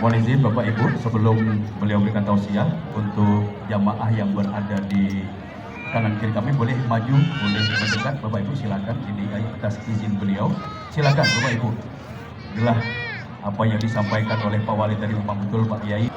Mohon izin Bapak Ibu, sebelum beliau berikan tausiah untuk jamaah yang berada di kanan kiri kami, boleh maju, boleh mendekat. Bapak Ibu silakan, ini atas izin beliau. Silakan Bapak Ibu. Inilah apa yang disampaikan oleh Pak Wali tadi, memang betul Pak Kiai.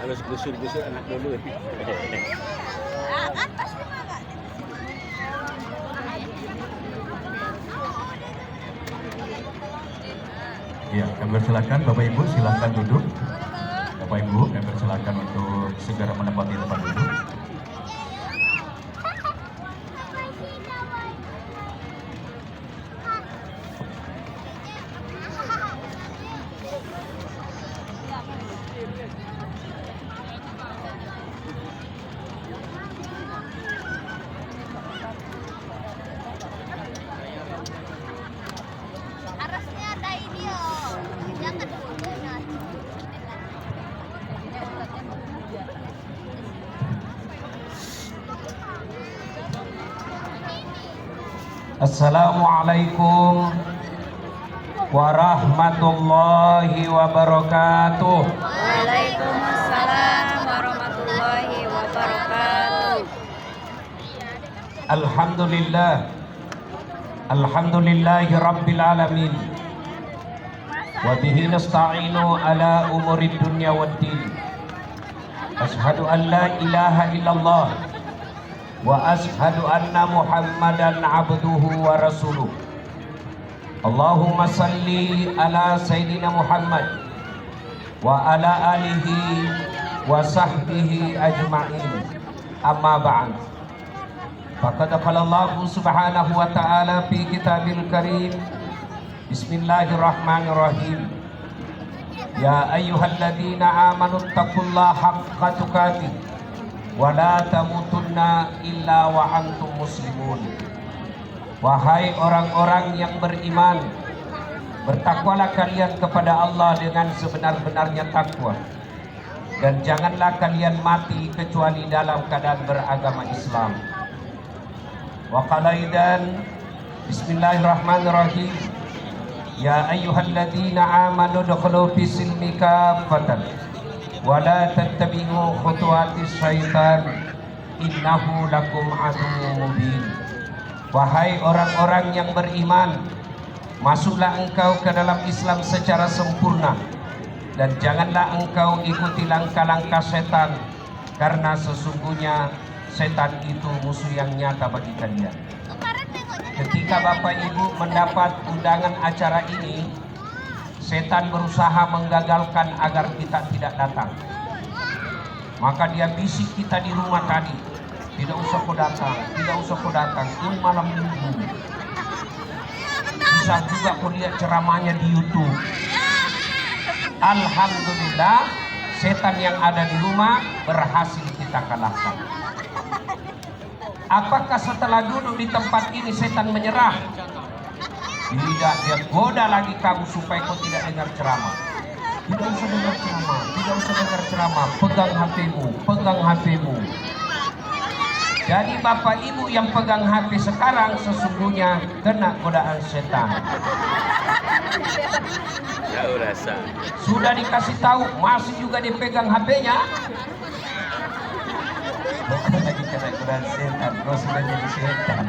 Harus gusur-gusur anak dulu. Ya, kami persilakan Bapak Ibu silakan duduk. Bapak Ibu, kami persilakan untuk segera menempati tempat duduk. Harusnya ada ini yo, jangan dulu nanti. Assalamualaikum warahmatullahi wabarakatuh. Waalaikumsalam warahmatullahi wabarakatuh. Alhamdulillah, alhamdulillahi rabbil alamin. Wa bihi nasta'inu ala umurid dunya waddin. Ashhadu an la ilaha illallah wa ashhadu anna Muhammadan abduhu wa rasuluh. Allahumma salli ala Sayyidina Muhammad wa ala alihi wa sahbihi ajma'in. Amma ba'd. Faqad qala Allah subhanahu wa ta'ala fi kitabil karim. Bismillahirrahmanirrahim. Ya ayyuhalladzina amanu taqullaha haqqa tuqatih wa la tamutunna illa wa antum muslimun. Wahai orang-orang yang beriman, bertakwalah kalian kepada Allah dengan sebenar-benarnya takwa, dan janganlah kalian mati kecuali dalam keadaan beragama Islam. Wa qala aidan bismillahirrahmanirrahim. Ya ayyuhalladzina amanu udkhulu fis silmi kaffatan wa la tattabi'u khutuwatis syaitan innahu lakum aduwwun mubin. Wahai orang-orang yang beriman, masuklah engkau ke dalam Islam secara sempurna, dan janganlah engkau ikuti langkah-langkah setan, karena sesungguhnya setan itu musuh yang nyata bagi kalian. Ketika Bapak Ibu mendapat undangan acara ini, setan berusaha menggagalkan agar kita tidak datang. Maka dia bisik kita di rumah tadi, tidak usah kau datang, tidak usah kau datang, ini malam minggu. Bisa juga kau lihat ceramahnya di YouTube. Alhamdulillah, setan yang ada di rumah berhasil kita kalahkan. Apakah setelah duduk di tempat ini setan menyerah? Tidak, dia goda lagi kamu supaya kau tidak dengar ceramah. Tidak usah dengar ceramah, tidak usah dengar ceramah. Pegang HP-mu, pegang HP-mu. Jadi Bapak Ibu yang pegang HP sekarang sesungguhnya kena godaan setan. Tahu rasa. Sudah dikasih tahu, masih juga dipegang HP-nya. Bukan lagi kena godaan setan, kau sudah jadi setan.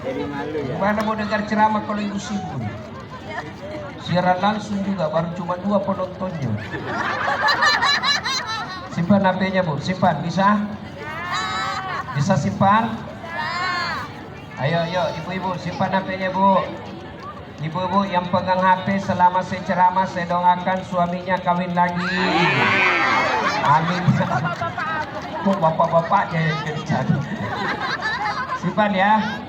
Jadi malu ya. Gimana mau dengar ceramah kalau ibu sibuk? Siaran langsung juga, baru cuma 2 penontonnya. Simpan HP-nya Bu, simpan, bisa? Bisa simpan? Ayo, ibu-ibu simpan HP-nya Bu. Ibu-ibu yang pegang HP selama saya ceramah, saya doakan suaminya kawin lagi. Amin. Kok bapak-bapaknya yang kencang. Simpan ya.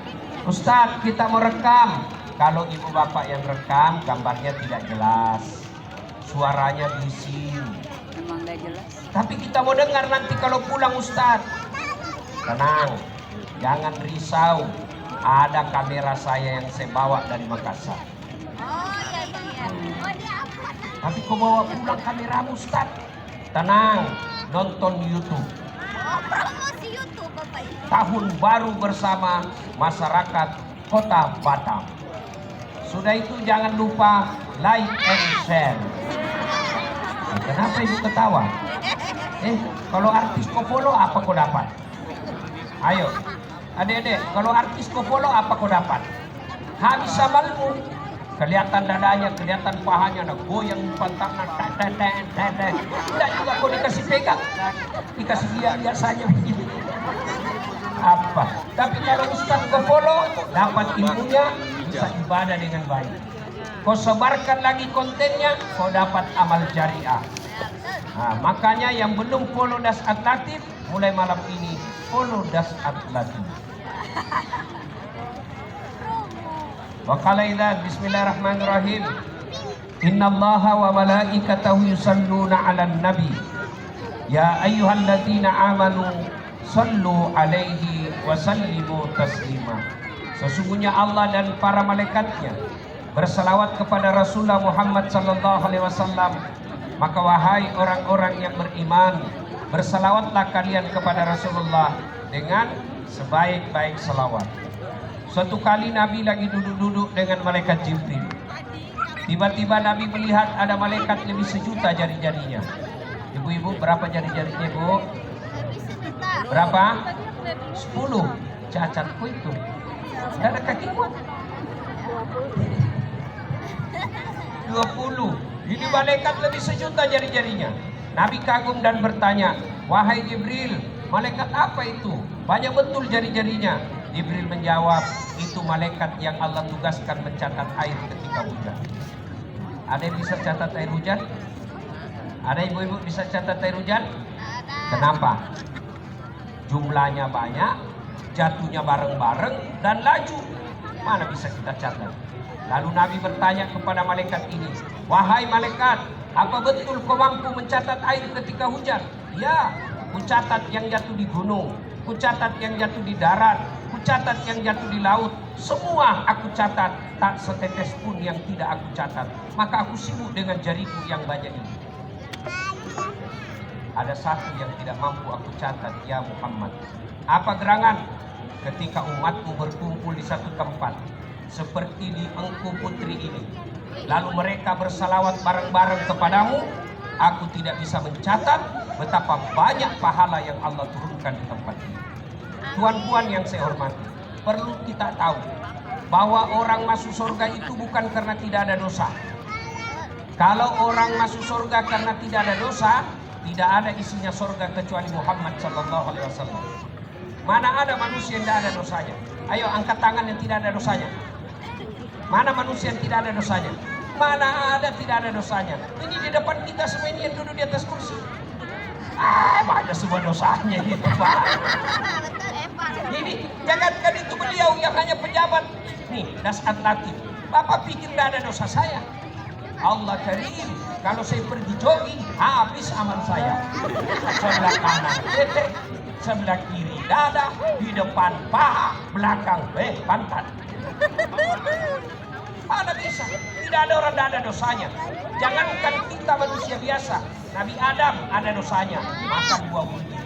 Ustadz, kita mau rekam. Kalau ibu bapak yang rekam, gambarnya tidak jelas, suaranya bising. Emang gak jelas. Tapi kita mau dengar nanti kalau pulang Ustaz. Tenang, jangan risau. Ada kamera saya yang saya bawa dari Makassar. Oh iya iya. Oh dia apa? Tapi kau bawa pulang kameramu Ustaz. Tenang, nonton YouTube. Oh promosi YouTube Bapak ini. Tahun baru bersama masyarakat Kota Batam. Sudah itu jangan lupa like and share. Kenapa ibu ketawa? Kalau artis kau follow apa kau dapat? Ayo, adik-adik, kalau artis kau follow apa kau dapat? Habis amalmu. Kelihatan dadanya, kelihatan pahanya, nak goyang pantatnya, tidak juga kau dikasih pegang, dikasih lihat saja begini. Apa? Tapi kalau Ustaz kau follow, dapat ilmunya, bisa ibadah dengan baik. Kau sebarkan lagi kontennya, kau dapat amal jariah. Nah, makanya yang belum follow Das'at Latif, mulai malam ini follow Das'at Latif. Waqalailah bismillahirrahmanirrahim. Innallaha wa malaikatahu yusalluna 'alan nabi. Ya ayyuhalladzina amanu sallu 'alaihi wa sallimu taslima. Sesungguhnya Allah dan para malaikatnya berselawat kepada Rasulullah Muhammad sallallahu alaihi wasallam. Maka wahai orang-orang yang beriman, berselawatlah kalian kepada Rasulullah dengan sebaik-baik selawat. Suatu kali Nabi lagi duduk-duduk dengan malaikat Jibril. Tiba-tiba Nabi melihat ada malaikat lebih sejuta jari-jarinya. Ibu-ibu berapa jari-jarinya, Bu? Berapa? 10. Cacatku itu. Tidak ada kaki kuat. 20. Ini malaikat lebih sejuta jari-jarinya. Nabi kagum dan bertanya, wahai Jibril, malaikat apa itu? Banyak betul jari-jarinya. Jibril menjawab, itu malaikat yang Allah tugaskan mencatat air ketika hujan. Ada yang bisa catat air hujan? Ada ibu-ibu bisa catat air hujan? Kenapa? Jumlahnya banyak, jatuhnya bareng-bareng, dan laju. Mana bisa kita catat? Lalu Nabi bertanya kepada malaikat ini, wahai malaikat, apa betul kau mampu mencatat air ketika hujan? Ya, ku catat yang jatuh di gunung, ku catat yang jatuh di darat, ku catat yang jatuh di laut. Semua aku catat, tak setetes pun yang tidak aku catat. Maka aku sibuk dengan jariku yang banyak ini. Ada satu yang tidak mampu aku catat, ya Muhammad. Apa gerangan? Ketika umatmu berkumpul di satu tempat, seperti di engkau putri ini, lalu mereka bersalawat bareng-bareng kepadamu, aku tidak bisa mencatat betapa banyak pahala yang Allah turunkan di tempat ini. Tuan-tuan yang saya hormati, perlu kita tahu bahwa orang masuk surga itu bukan karena tidak ada dosa. Kalau orang masuk surga karena tidak ada dosa, tidak ada isinya surga kecuali Muhammad sallallahu alaihi wasallam. Mana ada manusia yang tidak ada dosanya? Ayo angkat tangan yang tidak ada dosanya. Mana manusia yang tidak ada dosanya? Mana ada tidak ada dosanya? Ini di depan kita semua ini yang duduk di atas kursi. Banyak semua dosanya itu, Pak. Ini jangankan itu beliau yang hanya pejabat. Nih, Das'at Latif. Bapak pikir tidak ada dosa saya? Allah Karim, kalau saya pergi jogging, habis amal saya. Sebelah kanan tete, sebelah kiri dada, di depan paha, belakang pantat. Mana bisa? Tidak ada orang tidak ada dosanya. Jangankan kita manusia biasa, Nabi Adam ada dosanya, makan buah buni.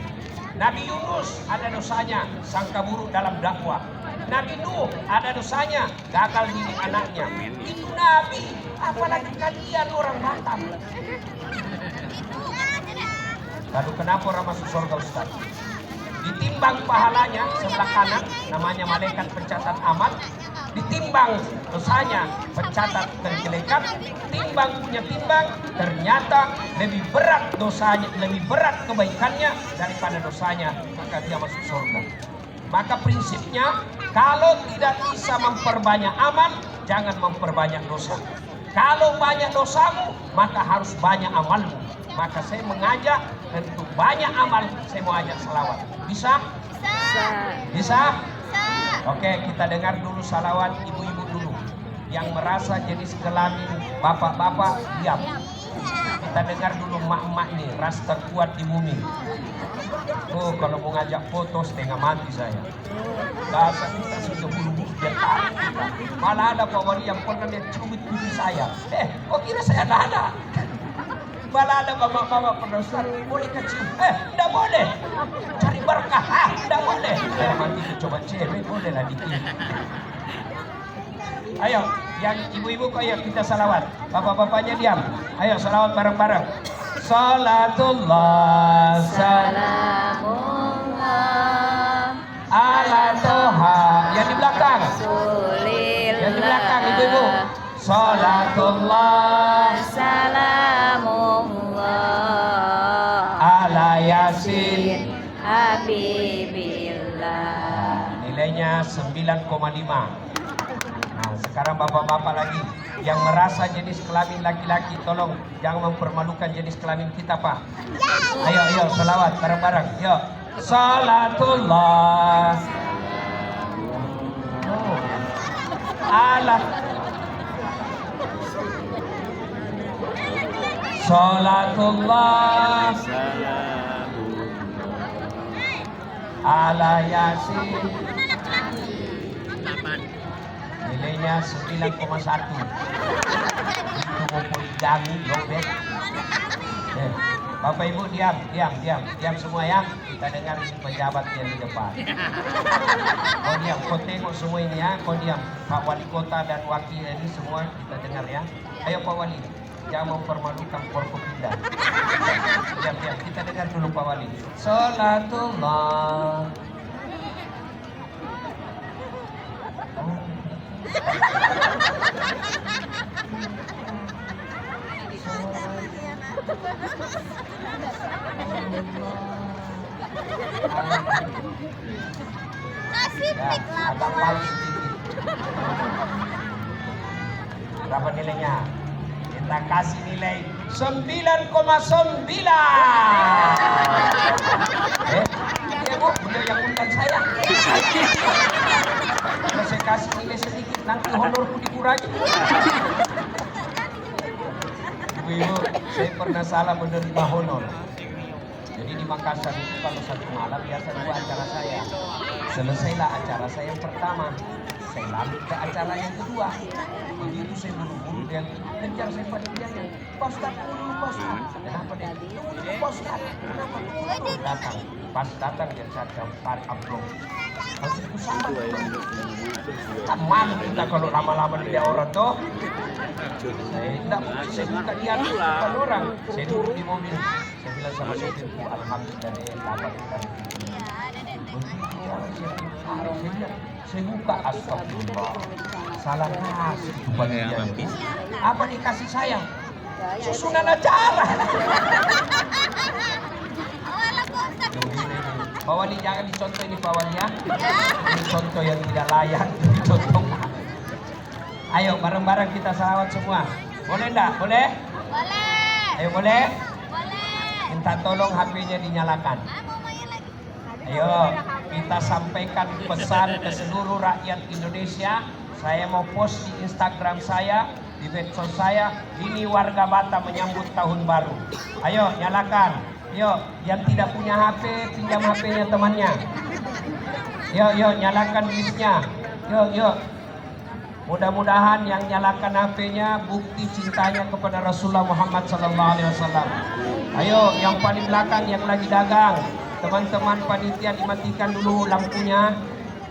Nabi Yunus ada dosanya, sangka buruk dalam dakwah. Nabi Nuh ada dosanya, gagal didik anaknya. Itu Nabi, apalagi kalian orang Batam. Lalu kenapa orang masuk surga, Ustaz? Ditimbang pahalanya sebelah kanan, namanya malaikat pencatat amal. Ditimbang dosanya, pencatat kejelekan. Timbang punya timbang, ternyata lebih berat dosanya, lebih berat kebaikannya daripada dosanya, maka dia masuk surga. Maka prinsipnya, kalau tidak bisa memperbanyak amal, jangan memperbanyak dosa. Kalau banyak dosamu, maka harus banyak amalmu. Maka saya mengajak untuk banyak amal, saya mau ajak salawat. Bisa? Bisa. Bisa? Bisa. Oke, kita dengar dulu salawat ibu-ibu dulu. Yang merasa jenis kelamin bapak-bapak, diam. Kita dengar dulu emak-emak ini, ras terkuat di bumi. Oh, kalau mau ngajak foto setengah mati saya. Dasar kita sudah bulu-bulu dia tarik kita. Malah ada Pak Wali yang pernah dia cubit pipi saya. Kok kira saya ada? Malah ada bapak-bapak pernah Ustaz, boleh kecium? Tidak boleh. Cari berkah, tidak boleh. Saya mati coba cewek, boleh lah dikit. Ayo, yang ibu-ibu ayo kita salawat. Bapak-bapaknya diam. Ayo salawat bareng-bareng. Salatullah Salamullah ala toha. Yang di belakang. Rasulillah. Yang di belakang ibu-ibu. Salatullah Salamullah ala Yasin. Habibillah. Nilainya 9,5. Nah, sekarang bapak-bapak lagi yang merasa jenis kelamin laki-laki, tolong jangan mempermalukan jenis kelamin kita, Pak. Ayo selawat bareng-bareng. Yuk. Salatullah ala Salatullah ala Yasin. Nilainya 9,1. Itu mau poligami, lobet. Bapak Ibu diam semua ya. Kita dengar ini pejabat yang di depan. Kau diam, kau tengok semua ini ya. Kau diam, Pak Wali Kota dan Wakil ini semua kita dengar ya. Ayo Pak Wali, jangan mempermalukan Forkopimda. Diam, kita dengar dulu Pak Wali. Salatullah. Kasih Ya, pik lah agak palu sedikit. Berapa nilainya? Kita kasih nilai 9,9. Iya Bu, beliau yang undang saya. Kalau saya kasih nilai sedikit, nanti honorku dikurangi. Ibu, saya pernah salah menerima honor. Jadi di Makassar itu kalau satu malam biasa 2 acara saya. Selesailah acara saya yang pertama, saya lanjut ke acara yang kedua. Begitu saya buru-buru dia kejar saya panitianya. Pak Ustaz, tunggu dulu Pak Ustaz. Kenapa dia? Tunggu dulu Pak Ustaz. Kenapa? Tunggu datang. Pas datang dia cacat tarik amplop. Langsung ku sama. Kan malu kita kalau lama-lama dia orang tuh. Saya buka dia bukan orang. Saya duduk di mobil. Saya bilang sama sopirku, alhamdulillah dia dapat dari itu. Saya buka, astagfirullah. Salah kasih kepada dia. Apa dikasih sayang? Susunan acara. Pak Wali jangan dicontoh ini Pak Wali ya. Ini contoh yang tidak layak dicontoh. Ayo bareng-bareng kita salawat semua. Boleh enggak? Boleh? Boleh. Ayo boleh? Boleh. Minta tolong HP-nya dinyalakan. Mau main lagi. Ayo kita sampaikan pesan ke seluruh rakyat Indonesia. Saya mau post di Instagram saya, di medsos saya. Ini warga Batam menyambut tahun baru. Ayo nyalakan. Yuk, yang tidak punya HP, pinjam HP-nya temannya. Yuk, nyalakan listnya. Yuk. Mudah-mudahan yang nyalakan HP-nya bukti cintanya kepada Rasulullah Muhammad SAW. Ayo, yang paling belakang yang lagi dagang, teman-teman panitia dimatikan dulu lampunya,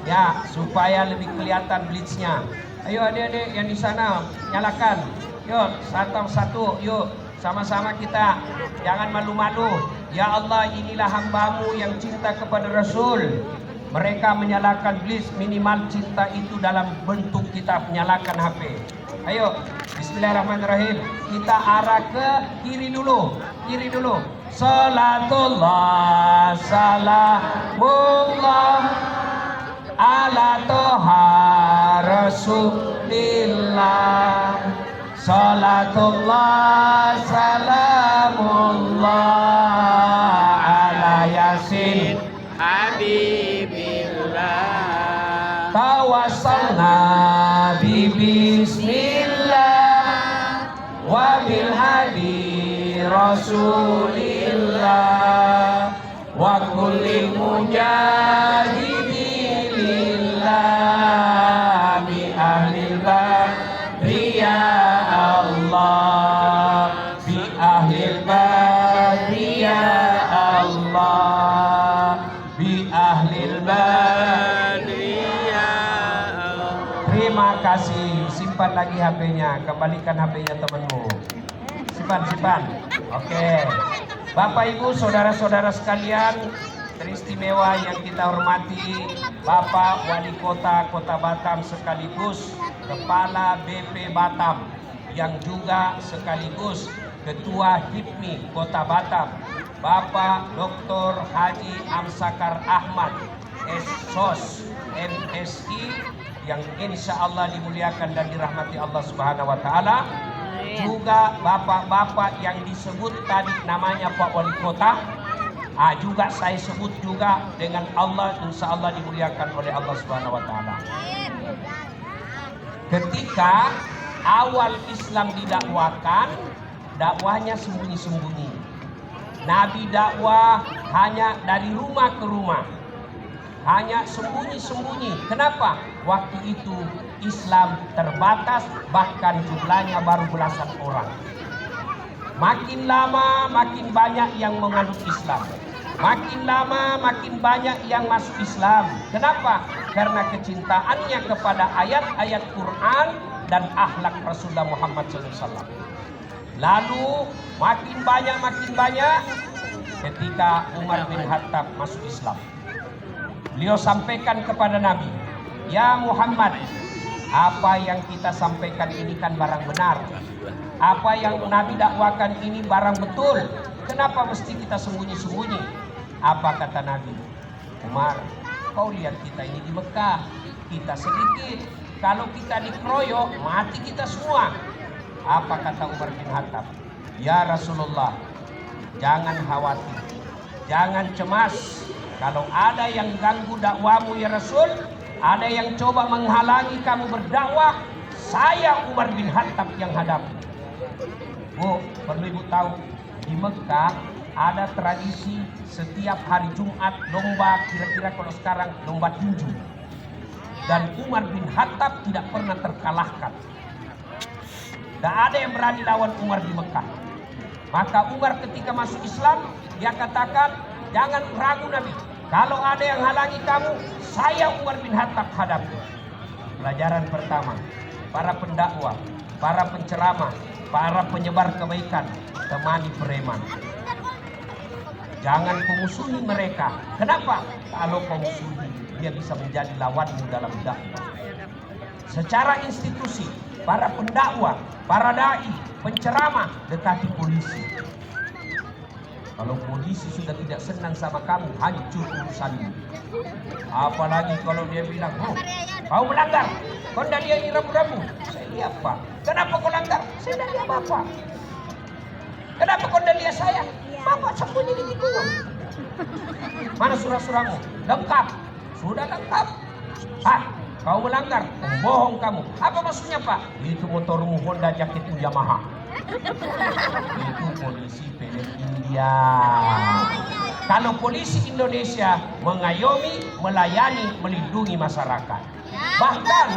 ya supaya lebih kelihatan blitznya. Ayo adik-adik yang di sana nyalakan. Yuk, satu, yuk. Sama-sama kita, jangan malu-malu. Ya Allah, inilah hambamu yang cinta kepada Rasul. Mereka menyalakan blitz, minimal cinta itu dalam bentuk kita menyalakan HP. Ayo, bismillahirrahmanirrahim. Kita arah ke kiri dulu. Salatullah, salamullah ala toha Rasulillah. Salatullah salamullah ala Yasin Habibillah. Tawassalna bi bismillah wa bil hadi rasulillah wa kullil mujahidin lillah bi ahlil badri ya Allah bi ahlil badri ya Allah bi ahlil badri ya Allah. Terima kasih. Simpan lagi HP-nya, kembalikan HP-nya temanmu. Simpan. Oke. Bapak Ibu, saudara-saudara sekalian, teristimewa yang kita hormati Bapak Wali Kota Kota Batam sekaligus Kepala BP Batam yang juga sekaligus Ketua HIPMI Kota Batam, Bapak Dr. Haji Amsakar Ahmad, SSOS MSI yang insya Allah dimuliakan dan dirahmati Allah Subhanahu wa Ta'ala. Juga bapak-bapak yang disebut tadi namanya Pak Wali Kota, juga saya sebut juga dengan Allah, insya Allah dimuliakan oleh Allah Subhanahu wa Ta'ala. Ketika awal Islam didakwakan, dakwahnya sembunyi-sembunyi. Nabi dakwah hanya dari rumah ke rumah, hanya sembunyi-sembunyi. Kenapa? Waktu itu Islam terbatas, bahkan jumlahnya baru belasan orang. Makin lama makin banyak yang menganut Islam, makin lama makin banyak yang masuk Islam. Kenapa? Karena kecintaannya kepada ayat-ayat Quran dan akhlak Rasulullah Muhammad SAW. Lalu makin banyak ketika Umar bin Khattab masuk Islam. Beliau sampaikan kepada Nabi, "Ya Muhammad, apa yang kita sampaikan ini kan barang benar. Apa yang Nabi dakwakan ini barang betul. Kenapa mesti kita sembunyi-sembunyi?" Apa kata Nabi? "Umar, kau lihat kita ini di Mekah, kita sedikit. Kalau kita dikeroyok, mati kita semua." Apa kata Umar bin Khattab? "Ya Rasulullah, jangan khawatir, jangan cemas. Kalau ada yang ganggu dakwamu ya Rasul, ada yang coba menghalangi kamu berdakwah, saya Umar bin Khattab yang hadapi." Bu, perlu ibu tahu, di Mekah ada tradisi setiap hari Jumat lomba, kira-kira kalau sekarang lomba tinju. Dan Umar bin Khattab tidak pernah terkalahkan. Tidak ada yang berani lawan Umar di Mekah. Maka Umar ketika masuk Islam, dia katakan, "Jangan ragu Nabi. Kalau ada yang halangi kamu, saya Umar bin Khattab hadapi." Pelajaran pertama, para pendakwah, para penceramah, para penyebar kebaikan, temani preman. Jangan kau musuhi mereka. Kenapa? Kalau kau musuhi, dia bisa menjadi lawanmu dalam dakwah. Secara institusi, para pendakwah, para dai, penceramah, dekati polisi. Kalau polisi sudah tidak senang sama kamu, hancur urusanmu. Apalagi kalau dia bilang, "Oh, kau melanggar, kau tidak lihat ini rambu-rambu." Saya lihat Pak. "Kenapa kau langgar?" "Saya tidak lihat Bapak." "Kenapa kau tidak lihat saya?" "Bapak sembunyi di tikungan." "Mana surat-suratmu?" "Lengkap." "Sudah lengkap." "Kau melanggar." "Bohong kamu." "Apa maksudnya Pak?" "Itu motormu Honda, jaketmu Yamaha." Itu polisi film India. Kalau polisi Indonesia mengayomi, melayani, melindungi masyarakat. Bahkan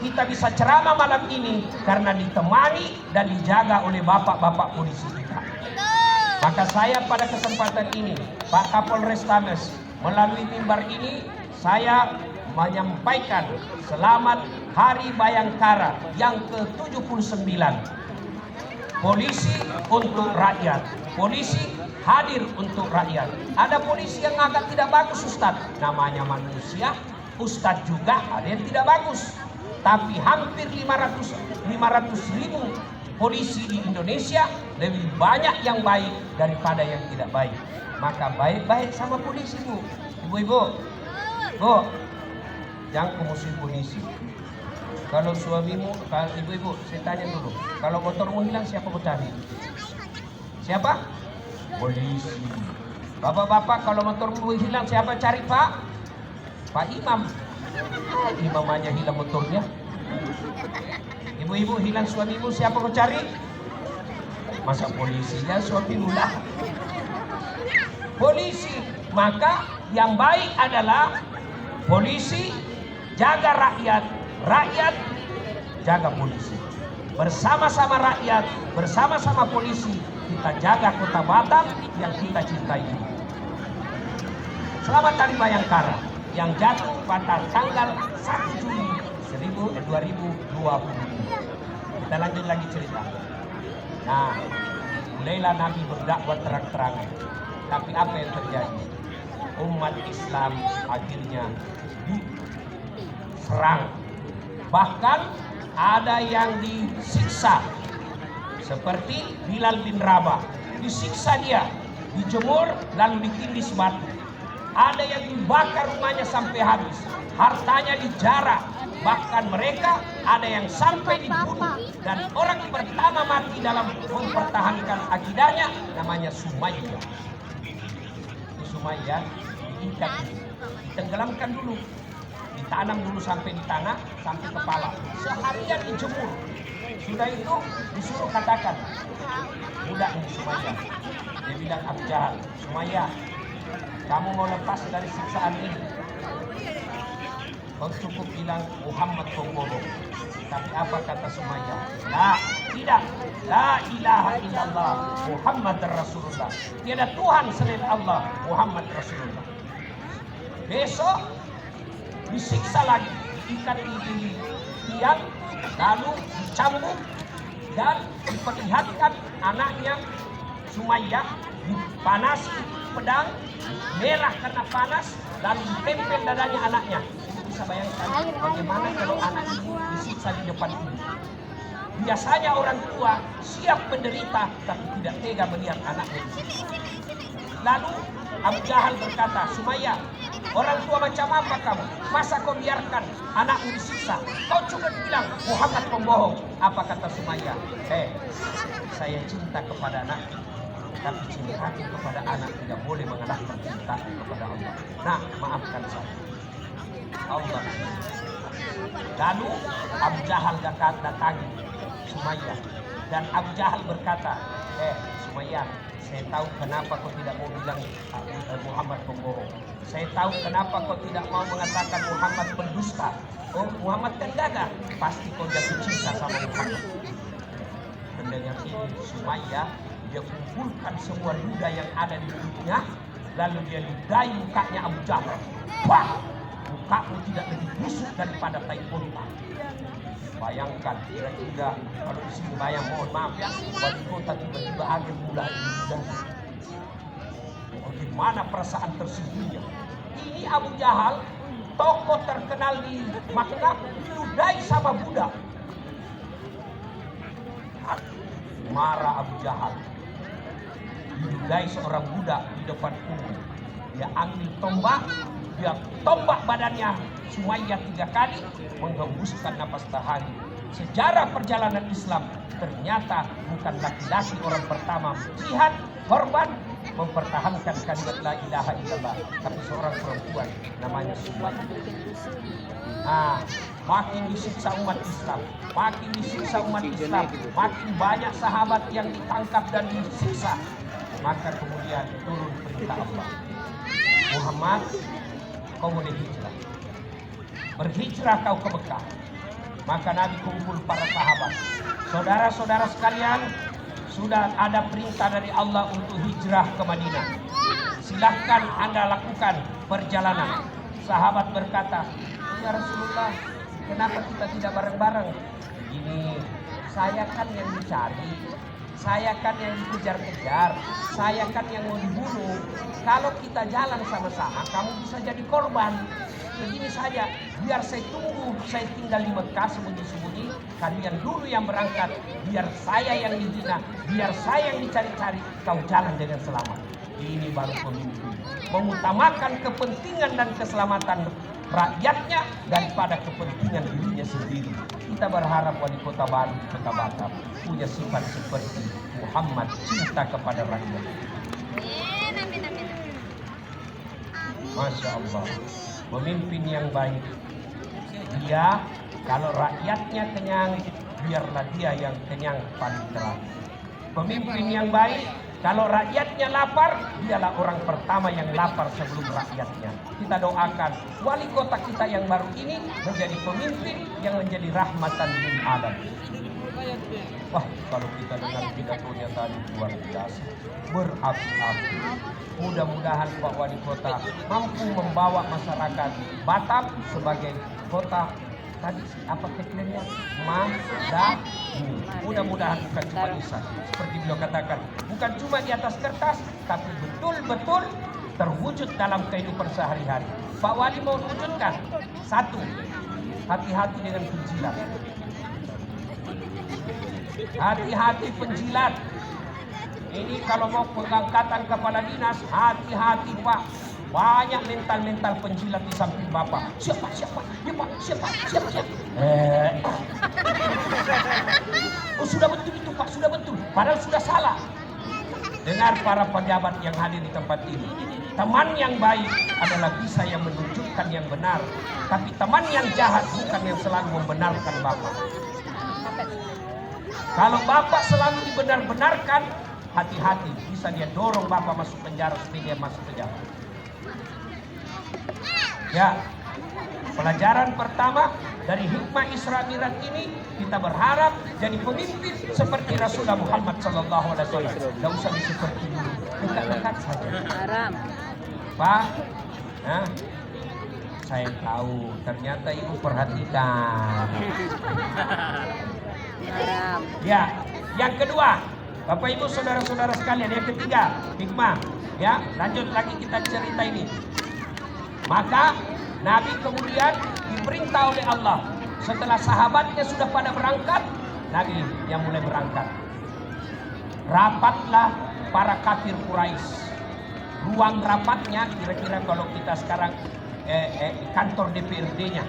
kita bisa ceramah malam ini karena ditemani dan dijaga oleh bapak-bapak polisi kita. Maka saya pada kesempatan ini, Pak Kapolres Tabes, melalui mimbar ini saya menyampaikan selamat Hari Bayangkara yang ke-79. Polisi untuk rakyat, polisi hadir untuk rakyat. Ada polisi yang agak tidak bagus Ustadz, namanya manusia. Ustadz juga ada yang tidak bagus. Tapi hampir 500 ribu polisi di Indonesia, lebih banyak yang baik daripada yang tidak baik. Maka baik-baik sama polisi Bu. Ibu-ibu, Bu, jangan musuh polisi. Kalau suamimu, kalau ibu-ibu, saya tanya dulu, kalau motormu hilang siapa kau cari? Siapa? Polisi. Bapak-bapak, kalau motormu hilang siapa cari Pak? Pak Imam. Imam aja hilang motornya. Ibu-ibu, hilang suamimu siapa kau cari? Masa polisinya suami muda? Polisi, maka yang baik adalah polisi jaga rakyat, rakyat jaga polisi. Bersama-sama rakyat, bersama-sama polisi, kita jaga kota Batam yang kita cintai ini. Selamat Hari Bayangkara yang jatuh pada tanggal 1 Juli 2020. Kita lanjut lagi cerita. Nah, mulailah Nabi berdakwah terang-terangan. Tapi apa yang terjadi? Umat Islam akhirnya diserang. Bahkan ada yang disiksa. Seperti Bilal bin Rabah. Disiksa dia, dijemur lalu ditindis batu. Ada yang dibakar rumahnya sampai habis. Hartanya dijarah. Bahkan mereka ada yang sampai dibunuh. Dan orang pertama mati dalam mempertahankan akidahnya namanya Sumayyah. Sumayyah diikat, ditenggelamkan dulu, ditanam dulu sampai di tanah, sampai kepala. Seharian dijemur. Sudah itu disuruh katakan, budak ini Sumayyah. Dia bilang Abu Jahal, Sumayyah, kamu mau lepas dari siksaan ini? Kau cukup bilang Muhammad pembohong. Tapi apa kata Sumayyah? La, tidak. La ilaha illallah Muhammad Rasulullah. Tiada Tuhan selain Allah, Muhammad Rasulullah. Besok disiksa lagi, diikat di tiang, lalu dicambuk dan diperlihatkan anaknya Sumayyah dipanasi pedang merah karena panas, lalu ditempel dadanya anaknya. Bisa bayangkan bagaimana kalau anak ini disiksa di depan ibu. Biasanya orang tua siap menderita tapi tidak tega melihat anaknya disiksa. Lalu Abu Jahal berkata, Sumayyah, orang tua macam apa kamu? Masa kau biarkan anakmu disiksa? Kau cuma bilang Muhammad pembohong. Apa kata Sumayyah? Saya cinta kepada anak, tapi cintaku kepada anak tidak boleh mengalahkan cinta kepada Allah. Nah, maafkan saya. Allah. Lalu Abu Jahal datangi Sumayyah dan Abu Jahal berkata, Sumayyah, saya tahu kenapa kau tidak mau bilang Muhammad pembohong. Saya tahu kenapa kau tidak mau mengatakan Muhammad pendusta. Oh, Muhammad kan gagal. Pasti kau jatuh cinta sama Muhammad. Mendengar ini Sumayyah, dia kumpulkan semua ludah yang ada di mulutnya, lalu dia ludahi mukanya Abu Jahal. Wah! Mukamu tidak lebih busuk daripada tai unta. Bayangkan kira-kira kalau di sini bayang, mohon maaf ya, wali kota tiba-tiba ada mulai ludah. Bagaimana perasaan tersembunyi? Ini Abu Jahal, tokoh terkenal di Makkah, diludahi sama budak. Marah Abu Jahal, diludahi seorang budak di depan umum. Dia ambil tombak, dia tombak badannya Sumayyah 3 kali, menghembuskan napas terakhir. Sejarah perjalanan Islam ternyata bukan laki-laki orang pertama jihad, korban, mempertahankan kalimat la ilaha illallah, tapi seorang perempuan namanya Sumayyah. Makin disiksa umat Islam, makin disiksa umat Islam, makin banyak sahabat yang ditangkap dan disiksa. Maka kemudian turun perintah Allah, Muhammad, kau boleh hijrah. Berhijrah kau ke Mekah. Maka Nabi kumpul para sahabat. Saudara-saudara sekalian, sudah ada perintah dari Allah untuk hijrah ke Madinah. Silahkan Anda lakukan perjalanan. Sahabat berkata, ya Rasulullah, kenapa kita tidak bareng-bareng? Begini, saya kan yang dicari, saya kan yang dikejar-kejar, saya kan yang mau dibunuh. Kalau kita jalan sama-sama, kamu bisa jadi korban. Begini saja, biar saya tunggu, saya tinggal di Mekah sembunyi-sembunyi, kalian dulu yang berangkat, biar saya yang dihina, biar saya yang dicari-cari, kau jalan dengan selamat. Ini baru pemimpin, mengutamakan kepentingan dan keselamatan rakyatnya daripada kepentingan dirinya sendiri. Kita berharap wali kota baru di Kota Batam punya sifat seperti Muhammad, cinta kepada rakyat. Masya Allah, pemimpin yang baik, dia kalau rakyatnya kenyang, biarlah dia yang kenyang paling terakhir. Pemimpin yang baik, kalau rakyatnya lapar, dialah orang pertama yang lapar sebelum rakyatnya. Kita doakan wali kota kita yang baru ini menjadi pemimpin yang menjadi rahmatan lil alamin. Wah, kalau kita dengar pidatonya tadi luar biasa, berapi-api. Mudah-mudahan Pak Wali Kota mampu membawa masyarakat Batam sebagai kota tadi apa tagline-nya? Madani. Mudah-mudahan bukan cuma lisan, seperti beliau katakan, bukan cuma di atas kertas, tapi betul-betul terwujud dalam kehidupan sehari-hari. Pak Wali mau wujudkan satu, hati-hati dengan penjilat. Hati-hati penjilat. Ini kalau mau pengangkatan kepala dinas, hati-hati Pak. Banyak mental-mental penjilat di samping Bapak. Siapa? Ya Pak, siapa? Oh sudah betul itu Pak, sudah betul. Padahal sudah salah. Dengar para pejabat yang hadir di tempat ini. Teman yang baik adalah bisa yang menunjukkan yang benar. Tapi teman yang jahat bukan yang selalu membenarkan Bapak. Kalau Bapak selalu dibenar-benarkan, hati-hati, bisa dia dorong Bapak masuk penjara supaya dia masuk penjara. Ya, pelajaran pertama dari hikmah Isra Mi'raj ini, kita berharap jadi pemimpin seperti Rasulullah Muhammad SAW. Tidak usah seperti dulu, dekat-dekat saja. Haram. Pak, saya tahu, ternyata ibu perhatikan. Haram. Ya, yang kedua, Bapak Ibu saudara-saudara sekalian, yang ketiga, hikmah. Ya, lanjut lagi kita cerita ini. Maka Nabi kemudian diperintah oleh Allah. Setelah sahabatnya sudah pada berangkat, Nabi yang mulai berangkat. Rapatlah para kafir Quraisy. Ruang rapatnya kira-kira kalau kita sekarang kantor DPRD-nya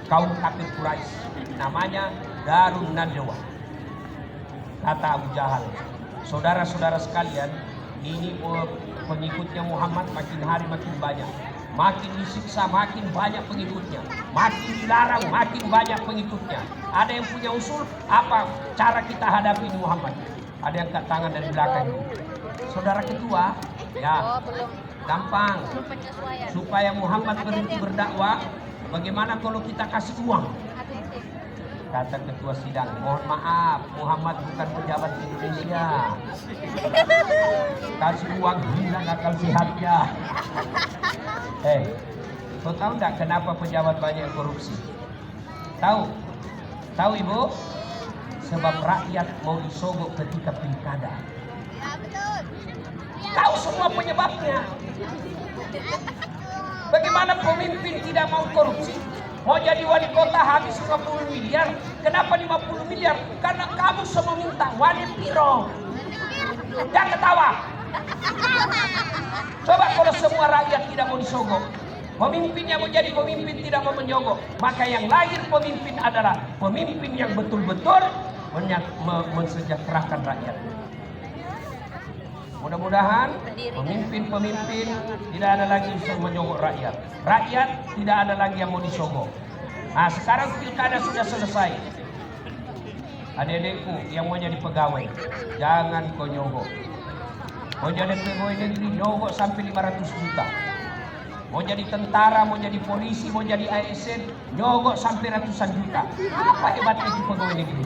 kaum kafir Quraisy, namanya Darun Nadwa. Kata Abu Jahal, saudara-saudara sekalian, ini pengikutnya Muhammad makin hari makin banyak, makin disiksa makin banyak pengikutnya, makin dilarang makin banyak pengikutnya. Ada yang punya usul apa cara kita hadapi Muhammad? Ada yang angkat tangan dari belakang. Saudara ketua, ya gampang. Supaya Muhammad berhenti berdakwah, bagaimana kalau kita kasih uang? Kata ketua sidang, mohon maaf, Muhammad bukan pejabat Indonesia. Kasih uang hilang akal sehatnya. Kau tahu enggak kenapa pejabat banyak korupsi? Tahu? Tahu Ibu? Sebab rakyat mau disogok ketika pilkada. Ya betul. Tahu semua penyebabnya. Bagaimana pemimpin tidak mau korupsi? Mau jadi wali kota habis 50 miliar. Kenapa 50 miliar? Karena kamu semua minta wali piro. Jangan ketawa. Coba kalau semua rakyat tidak mau disogok, pemimpinnya mau jadi pemimpin tidak mau menyogok, maka yang lahir pemimpin adalah pemimpin yang betul-betul mensejahterakan rakyat. Mudah-mudahan pemimpin-pemimpin tidak ada lagi yang menyogok rakyat. Rakyat tidak ada lagi yang mau disogok. Nah, sekarang pilkada sudah selesai. Adik-adikku yang mau jadi pegawai, jangan kau nyogok. Mau jadi pegawai negeri, nyogok sampai 500 juta. Mau jadi tentara, mau jadi polisi, mau jadi ASN, nyogok sampai ratusan juta. Apa hebatnya di pegawai negeri?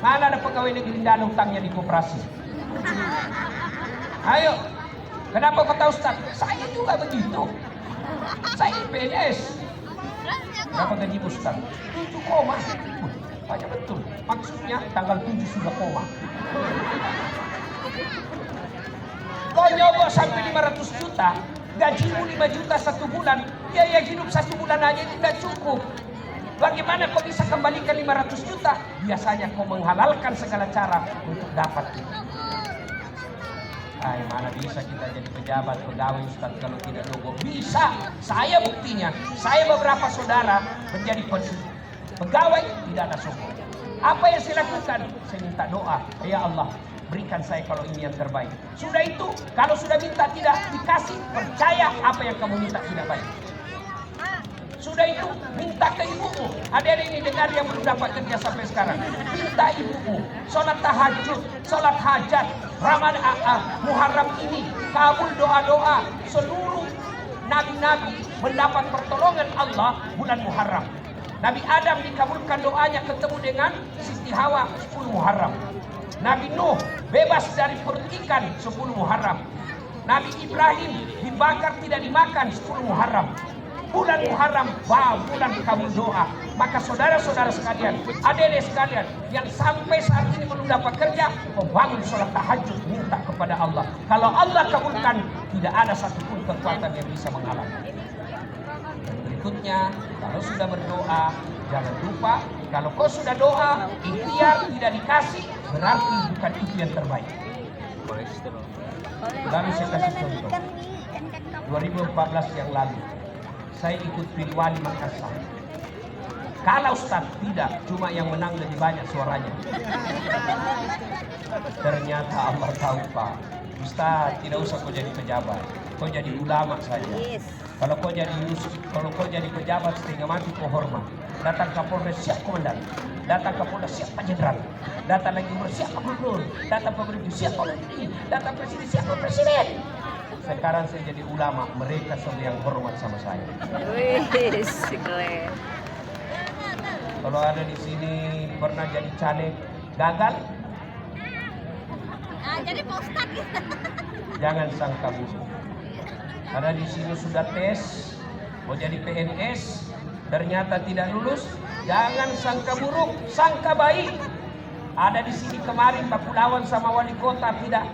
Mana ada pegawai negeri tidak ada utangnya di koperasi? Ayo, kenapa kata Ustaz? Saya juga begitu. Saya PNS. Berapa gaji Ustaz? 7 koma. Banyak betul. Maksudnya tanggal 7 sudah koma. Kau nyogok sampai 500 juta, gajimu 5 juta 1 bulan, biaya hidup 1 bulan aja itu tidak cukup. Bagaimana kau bisa kembalikan 500 juta? Biasanya kau menghalalkan segala cara untuk dapat itu. Mana bisa kita jadi pejabat, pegawai, Ustaz kalau tidak nyogok? Bisa, saya buktinya. Saya beberapa saudara menjadi pegawai tidak ada sogok. Apa yang saya lakukan? Saya minta doa, ya Allah berikan saya kalau ini yang terbaik. Sudah itu, kalau sudah minta tidak dikasih, percaya apa yang kamu minta tidak baik. Sudah itu minta ke ibumu. Adik-adik ini dengar yang belum dapat kerja sampai sekarang. Minta ibumu. Sholat tahajud, sholat hajat, Ramadan, Muharram ini kabul doa-doa. Seluruh nabi-nabi mendapat pertolongan Allah bulan Muharram. Nabi Adam dikabulkan doanya ketemu dengan Siti Hawa 10 Muharram. Nabi Nuh bebas dari perut ikan 10 Muharram. Nabi Ibrahim dibakar tidak dimakan 10 Muharram. Bulan Muharram bulan kabul doa. Maka saudara-saudara sekalian, adik-adik sekalian yang sampai saat ini belum dapat kerja, bangun sholat tahajud, minta kepada Allah. Kalau Allah kabulkan, tidak ada satupun kekuatan yang bisa menghalang. Dan berikutnya, kalau sudah berdoa, jangan lupa kalau kau sudah doa, ikhtiar tidak dikasih, berarti bukan itu yang terbaik. Lalu saya kasih contoh. 2014 yang lalu, saya ikut Pilwali Makassar. Kalau Ustaz tidak, cuma yang menang lebih banyak suaranya. Ternyata Allah tahu Pak, Ustaz tidak usah kau jadi pejabat, kau jadi ulama saja. Kalau kau jadi pejabat setengah mati kau hormat. Datang Kapolres siap komandan, datang Kapolda siap Pak Jenderal, datang lagi Gubernur siap Pak Gubernur, datang pemerintah siap Pak Menteri, datang Presiden siap Pak Presiden. Sekarang saya jadi ulama, mereka semua yang hormat sama saya. Wih, keren. Kalau ada di sini pernah jadi caleg gagal, Jadi Pak Ustadz. jangan sangka buruk. Karena di sini sudah tes, mau jadi PNS, ternyata tidak lulus, jangan sangka buruk, sangka baik. Ada di sini kemarin baku lawan sama wali kota tidak.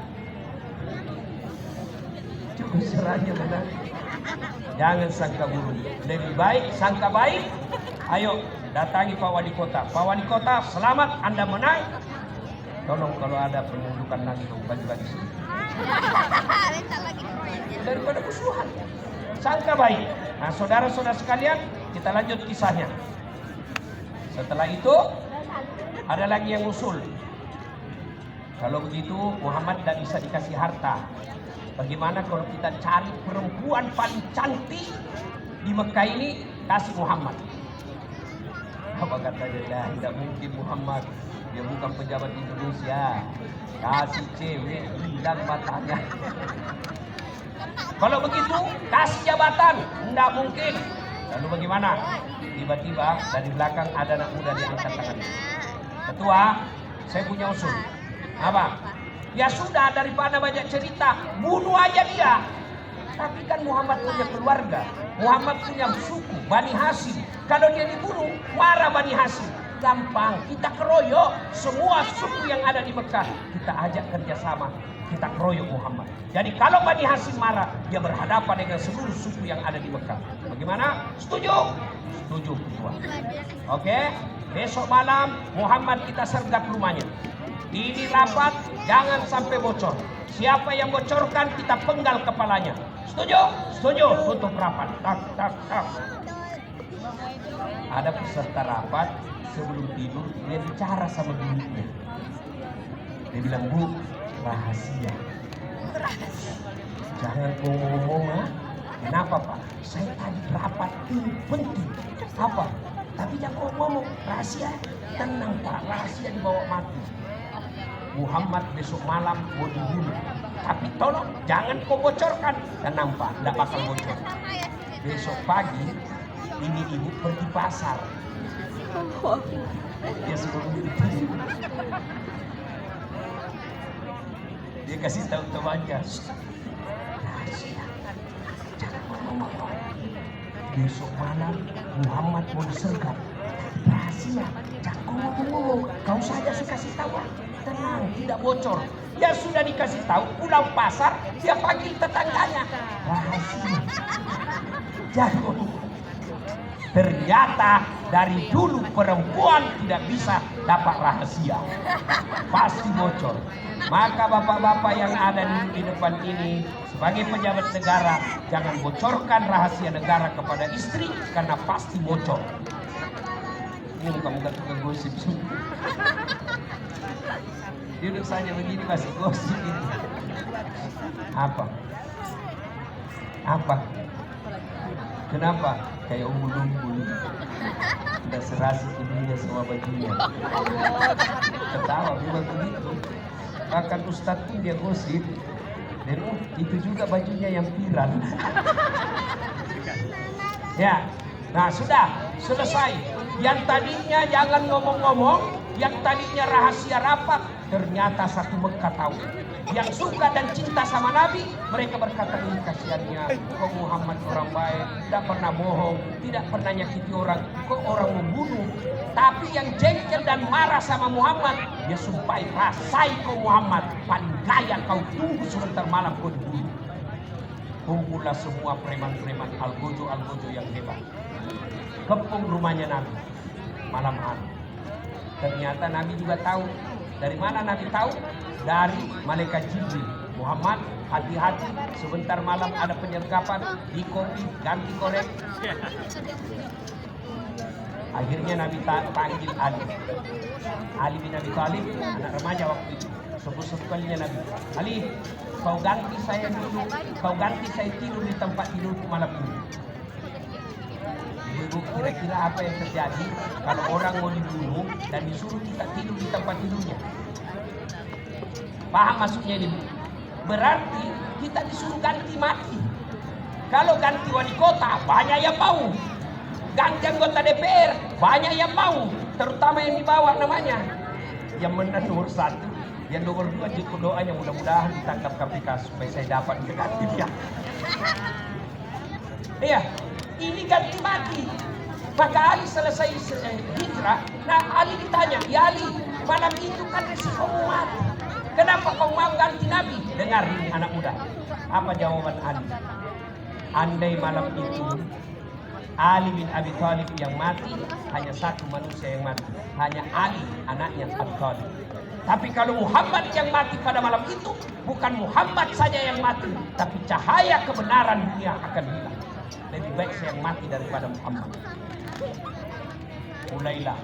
Cukup serahnya benar. Jangan sangka buruk, lebih baik sangka baik. Ayo datangi Pak Wali Kota. Pak Wali Kota, selamat Anda menang. Tolong kalau ada penunjukan lagi bagi-bagi sini. Minta lagi proyeknya. Daripada musuhan. Sangka baik. Nah, saudara-saudara sekalian, kita lanjut kisahnya. Setelah itu ada lagi yang usul. Kalau begitu Muhammad tidak bisa dikasih harta. Bagaimana kalau kita cari perempuan paling cantik di Mekah ini, kasih Muhammad. Apa katanya? Tidak mungkin Muhammad, dia bukan pejabat Indonesia. Kasih cewek hilang matanya. Kalau begitu kasih jabatan, tidak mungkin. Lalu bagaimana? Tiba-tiba dari belakang ada anak muda diangkat tangannya. Ketua, saya punya usul. Apa? Ya sudah, daripada banyak cerita, bunuh aja dia. Tapi kan Muhammad punya keluarga, Muhammad punya suku, Bani Hashim. Kalau dia dibunuh, marah Bani Hashim. Gampang, kita keroyok semua suku yang ada di Mekah. Kita ajak kerjasama, kita keroyok Muhammad. Jadi kalau Bani Hashim marah, dia berhadapan dengan seluruh suku yang ada di Mekah. Bagaimana? Setuju? Setuju, ketua. Oke, besok malam Muhammad kita sergap rumahnya. Ini rapat, jangan sampai bocor. Siapa yang bocorkan, kita penggal kepalanya. Setuju? Setuju. Tutup rapat. Tak, tak, tak. Ada peserta rapat, sebelum tidur, dia bicara sama gurunya. Dia bilang, Bu, rahasia. Jangan ngomong-ngomong, ha? Kenapa, Pak? Saya tadi rapat, ini penting. Apa? Tapi jangan ngomong, rahasia. Tenang, Pak, rahasia dibawa mati. Muhammad besok malam mau dibunuh. Tapi tolong jangan kau bocorkan. Dan nampak tidak bakal bocor. Besok pagi ini ibu pergi pasar. Dia suruh begitu. Dia kasih tahu temannya. Rahasia. Jangan ngomong-ngomong. Besok malam Muhammad mau disergap. Rahasia. Jangan ngomong-ngomong. Kau saja saya kasih tahu. Tenang, tidak bocor. Ya sudah dikasih tahu, pulang pasar, dia panggil tetangganya. Rahasia. Jago. Ternyata dari dulu perempuan tidak bisa dapat rahasia. Pasti bocor. Maka bapak-bapak yang ada di depan ini, sebagai pejabat negara, jangan bocorkan rahasia negara kepada istri, karena pasti bocor. Ini muka-muka tukang gosip. Duduk saja begini masih gosip ini. Apa? Kenapa? Kayak umbul-umbul. Udah serasi ininya semua bajunya. Ketawa memang begitu. Bahkan Ustadz pun dia gosip. Dan itu juga bajunya yang viral. Ya, nah sudah selesai. Yang tadinya jangan ngomong-ngomong, yang tadinya rahasia rapat, ternyata satu Mekah tahu. Yang suka dan cinta sama Nabi, mereka berkata, ini kasihannya, kok Muhammad orang baik, tidak pernah bohong, tidak pernah nyakiti orang, kok orang membunuh. Tapi yang jengkel dan marah sama Muhammad, dia sumpah, rasai kau Muhammad, paling gaya kau, tunggu sebentar malam kau dibunuh. Kumpullah semua preman-preman Al-Gojo yang hebat. Kepung rumahnya Nabi malam hari. Ternyata Nabi juga tahu. Dari mana Nabi tahu? Dari malaikat Jibril. Muhammad, hati-hati, sebentar malam ada penyergapan di kopi, ganti korek. Akhirnya Nabi panggil Ali bin Abi Thalib, anak remaja waktu itu. Sebut-sebut kalinya Nabi, Ali, kau ganti saya dulu, kau ganti saya tidur di tempat tidur malam ini. Ibu, kira-kira apa yang terjadi kalau orang mau dibunuh dan disuruh kita tidur di tempat tidurnya? Paham maksudnya ini? Berarti kita disuruh ganti mati. Kalau ganti wali kota, banyak yang mau. Ganti anggota DPR, banyak yang mau. Terutama yang di bawah namanya. Yang menang nomor 1, yang nomor 2 jika doanya mudah-mudahan ditangkap KPK supaya saya dapat ganti dia. Iya, ini ganti mati. Maka Ali selesai hijrah. Nah Ali ditanya, ya Ali, malam itu kan resiko mati. Kenapa kau mau ganti Nabi? Dengar ini anak muda. Apa jawaban Ali? Andai malam itu Ali bin Abi Thalib yang mati, hanya satu manusia yang mati. Hanya Ali, anaknya Abi Thalib. Tapi kalau Muhammad yang mati pada malam itu, bukan Muhammad saja yang mati, tapi cahaya kebenaran dunia akan hilang. Lebih baik saya yang mati daripada Muhammad. Mulailah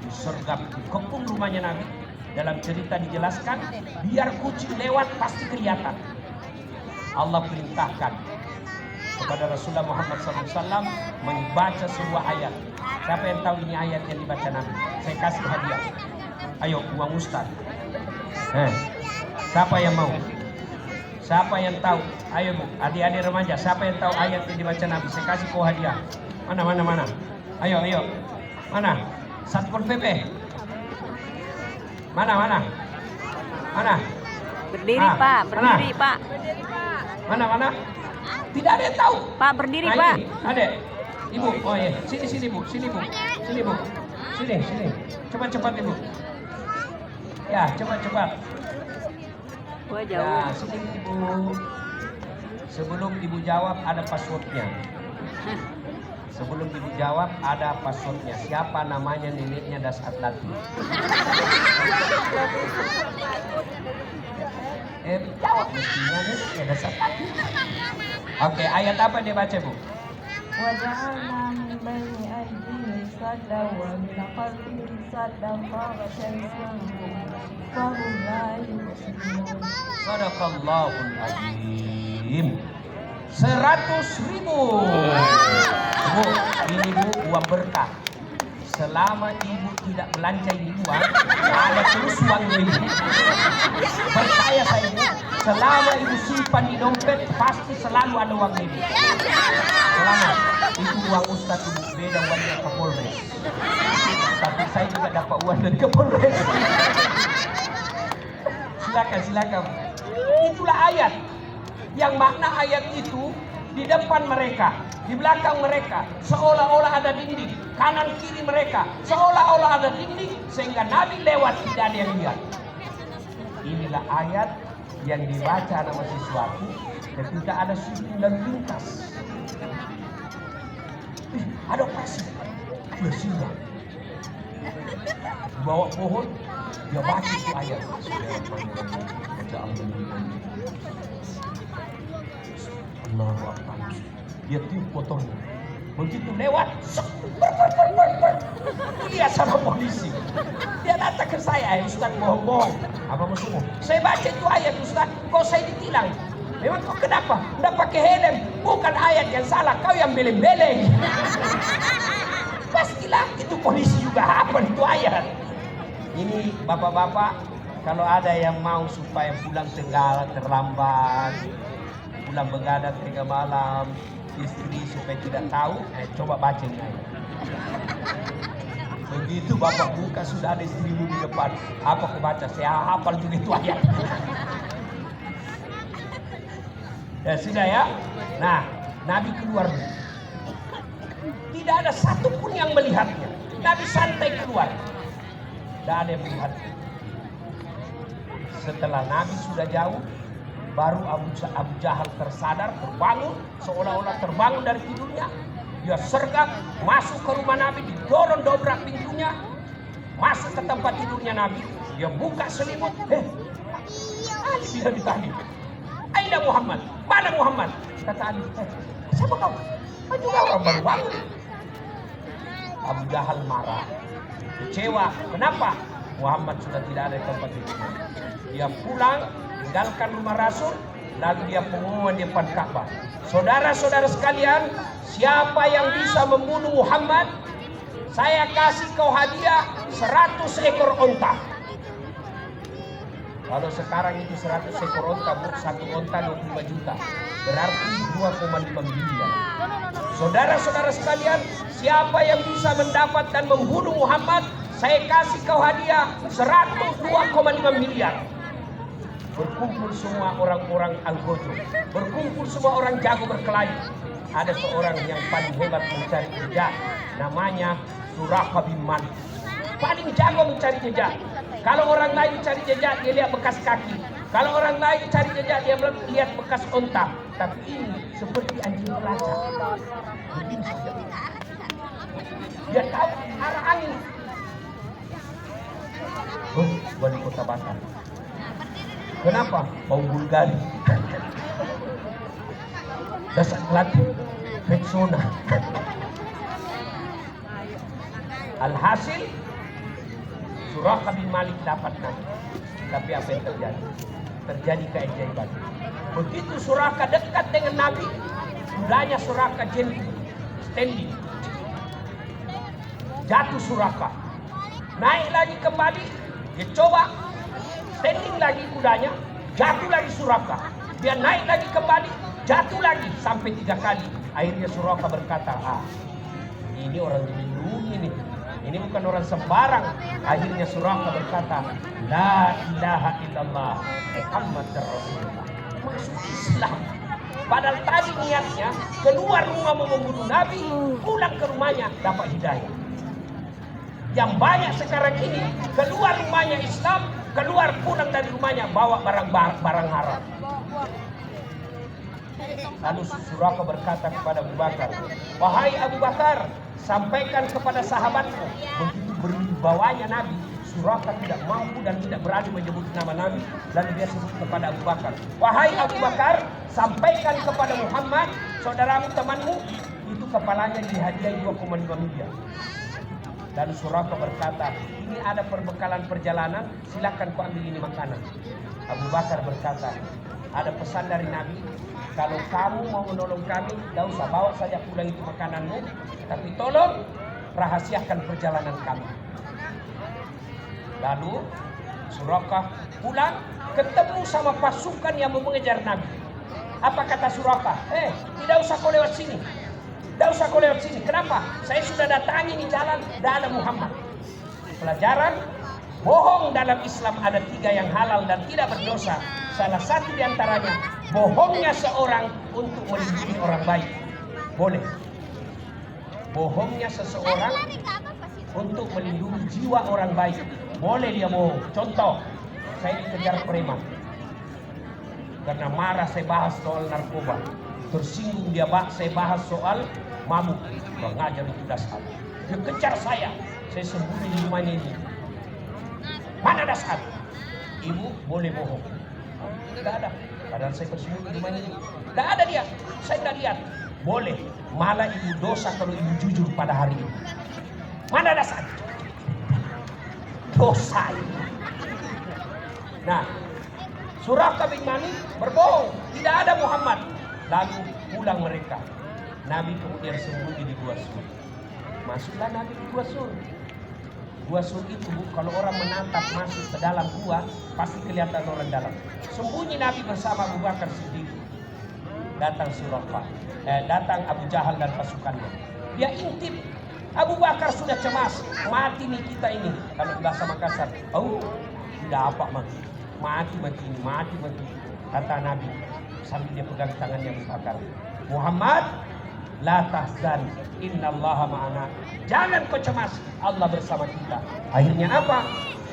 disergap, dikepung rumahnya Nabi. Dalam cerita dijelaskan, biar kucing lewat pasti kelihatan. Allah perintahkan kepada Rasulullah Muhammad SAW membaca sebuah ayat. Siapa yang tahu ini ayat yang dibaca Nabi? Saya kasih hadiah. Ayo, uang ustaz. Siapa yang mau? Siapa yang tahu? Ayo bu, adik-adik remaja. Siapa yang tahu ayat yang dibaca Nabi? Saya kasih kau hadiah. Mana? Ayo. Mana? Satpol PP. Mana? Berdiri Pak, berdiri Pak. Mana? Tidak ada yang tahu. Pak berdiri Nah, Pak. ini, ada. Ibu, oh ya, sini bu. Sini. Cepat ibu. Ya, cepat. Wah Ya, jauh. sini ibu. Sebelum ibu jawab ada passwordnya. Sebelum ibu jawab ada passwordnya. Siapa namanya neneknya Dasat Lati? Jawab mestinya neneknya Dasat Lati. Oke, ayat apa dia baca bu? وجعلنا من بين أيديهم سدا ومن خلفهم سدا فأغشيناهم فهم لا يبصرون. Sadaqallahul azim. 100.000. Bu, ini bu uang berkah. Selama ibu tidak belanja ini uang, ada terus uangnya ibu. Percaya saya bu, selama ibu simpan di dompet pasti selalu ada uang ibu. Selama itu uang Ustaz ibu, beda uangnya Kapolres. Tapi saya juga dapat uang dari Kapolres. Silakan. Itulah ayat. Yang makna ayat itu di depan mereka, di belakang mereka, seolah-olah ada dinding. Kanan kiri mereka, seolah-olah ada dinding, sehingga Nabi lewat tidak ada yang lihat. Inilah ayat yang dibaca nama sesuatu ketika ada syuting lalu lintas. Ada operasi, dia singgah. Bawa pohon, dia baca itu ayat. Allahu Akbar. Dia tiup potongnya. Begitu lewat, dia sama polisi. Dia datang ke saya, Ustaz bohong-bohong. Apa maksudmu? Saya baca itu ayat Ustaz, kok saya ditilang? Memang kau kenapa? Nggak pakai helm. Bukan ayat yang salah, kau yang beleng-beleng. Pastilah itu polisi juga hafal itu ayat. Ini bapak-bapak, kalau ada yang mau supaya pulang terlambat, pulang begadang tengah malam, istri supaya tidak tahu, coba baca ini ayat. Begitu bapak buka sudah ada istrimu di depan. Apa aku baca? Saya hafal juga itu ayat. Ya sudah ya. Nah, Nabi keluar. Tidak ada satupun yang melihatnya. Nabi santai keluar. Tidak ada yang melihat. Setelah Nabi sudah jauh, baru Abu Jahal tersadar, terbangun, seolah-olah terbangun dari tidurnya. Dia sergap, masuk ke rumah Nabi, didorong dobrak pintunya, masuk ke tempat tidurnya Nabi. Dia buka selimut. Ali bilang tadi, Aina Muhammad, mana Muhammad? Kata Ali, siapa kau? Kau juga orang baru bangun. Abu Jahal marah, kecewa. Kenapa? Muhammad sudah tidak ada di tempat itu. Dia pulang, tinggalkan rumah Rasul, lalu dia pengumuman di depan Ka'bah. Saudara-saudara sekalian, siapa yang bisa membunuh Muhammad, saya kasih kau hadiah 100 ekor onta. Kalau sekarang itu 100 ekor onta, satu onta 25 juta. Berarti 2,5 miliar. Saudara-saudara sekalian, siapa yang bisa mendapat dan membunuh Muhammad, saya kasih kau hadiah 102,5 miliar. Berkumpul semua orang-orang Al-Ghazw, berkumpul semua orang jago berkelahi. Ada seorang yang paling hebat mencari jejak, namanya Suraqah bin Malik. Paling jago mencari jejak. Kalau orang lain cari jejak, dia lihat bekas kaki. Kalau orang lain cari jejak, dia lihat bekas onta. Tapi ini seperti anjing pelacak. Begini saja. Dia tahu arah angin. Oh, wali kota Batam. Kenapa? Bau Bulgari. Dasar pelatih. Rexona. Alhasil, Suraqah bin Malik dapat Nabi. Tapi apa yang terjadi? Terjadi keajaiban. Begitu Suraqah dekat dengan Nabi, kudanya Suraqah standing. Jatuh Suraqah. Naik lagi kembali, dia coba standing lagi kudanya, jatuh lagi Suraqah. Dia naik lagi kembali, jatuh lagi sampai 3 kali. Akhirnya Suraqah berkata, ini orang dilindungi nih. Ini bukan orang sembarang. Akhirnya Suraqah berkata, La ilaha illallah Muhammad Rasulullah. Masuk Islam. Padahal tadi niatnya keluar rumah mau membunuh Nabi, pulang ke rumahnya dapat hidayah. Yang banyak sekarang ini keluar rumahnya Islam, keluar pulang dari rumahnya bawa barang haram. Lalu Suraqah berkata kepada Abu Bakar, wahai Abu Bakar, sampaikan kepada sahabatku. Begitu berbawanya Nabi, Suraqah tidak mampu dan tidak berani menyebut nama Nabi. Lalu dia sebut kepada Abu Bakar, wahai Abu Bakar, sampaikan kepada Muhammad, saudaramu, temanmu, itu kepalanya dihadiahi 2,5 miliar. Lalu Suraqah berkata, ini ada perbekalan perjalanan, silakan kau ambil ini makanan. Abu Bakar berkata, ada pesan dari Nabi, kalau kamu mau menolong kami, tidak usah bawa saja pulang itu makananmu, tapi tolong rahasiakan perjalanan kami. Lalu Suraqah pulang, ketemu sama pasukan yang mau mengejar Nabi. Apa kata Suraqah? Tidak usah kau lewat sini. Tidak usah kau lewat sini. Kenapa? Saya sudah datangi di jalan, tidak ada Muhammad. Pelajaran, bohong dalam Islam ada 3 yang halal dan tidak berdosa. Salah satu di antaranya, bohongnya seorang untuk melindungi orang baik. Boleh. Bohongnya seseorang untuk melindungi jiwa orang baik. Boleh dia bohong. Contoh, saya dikejar preman. Karena marah saya bahas soal narkoba. Tersinggung dia saya bahas soal mabuk. Mengajar itu dasar. Dia kejar saya sembunyi di rumahnya ini. Mana dasar? Ibu boleh bohong. Tidak ada. Padahal saya bersembunyi di rumahnya ini. Tidak ada dia. Saya tidak lihat. Boleh. Malah ibu dosa kalau ibu jujur pada hari ini. Mana dasar? Dosa ini. Nah, Suraqah bin Malik berbohong. Tidak ada Muhammad. Lalu pulang mereka. Nabi kemudian sembunyi di Gua Sur. Masuklah Nabi di Gua Sur. Gua Sur itu kalau orang menatap masuk ke dalam gua pasti kelihatan orang dalam. Sembunyi Nabi bersama Abu Bakar Siddiq. Datang Suraqah, datang Abu Jahal dan pasukannya. Dia intip. Abu Bakar sudah cemas, mati nih kita ini. Kalau bahasa Makassar, oh tidak apa mati, mati ini, mati. Kata Nabi sambil dia pegang tangannya Abu Bakar, Muhammad, la tahzan, innallaha ma'ana. Jangan kau cemas, Allah bersama kita. Akhirnya apa?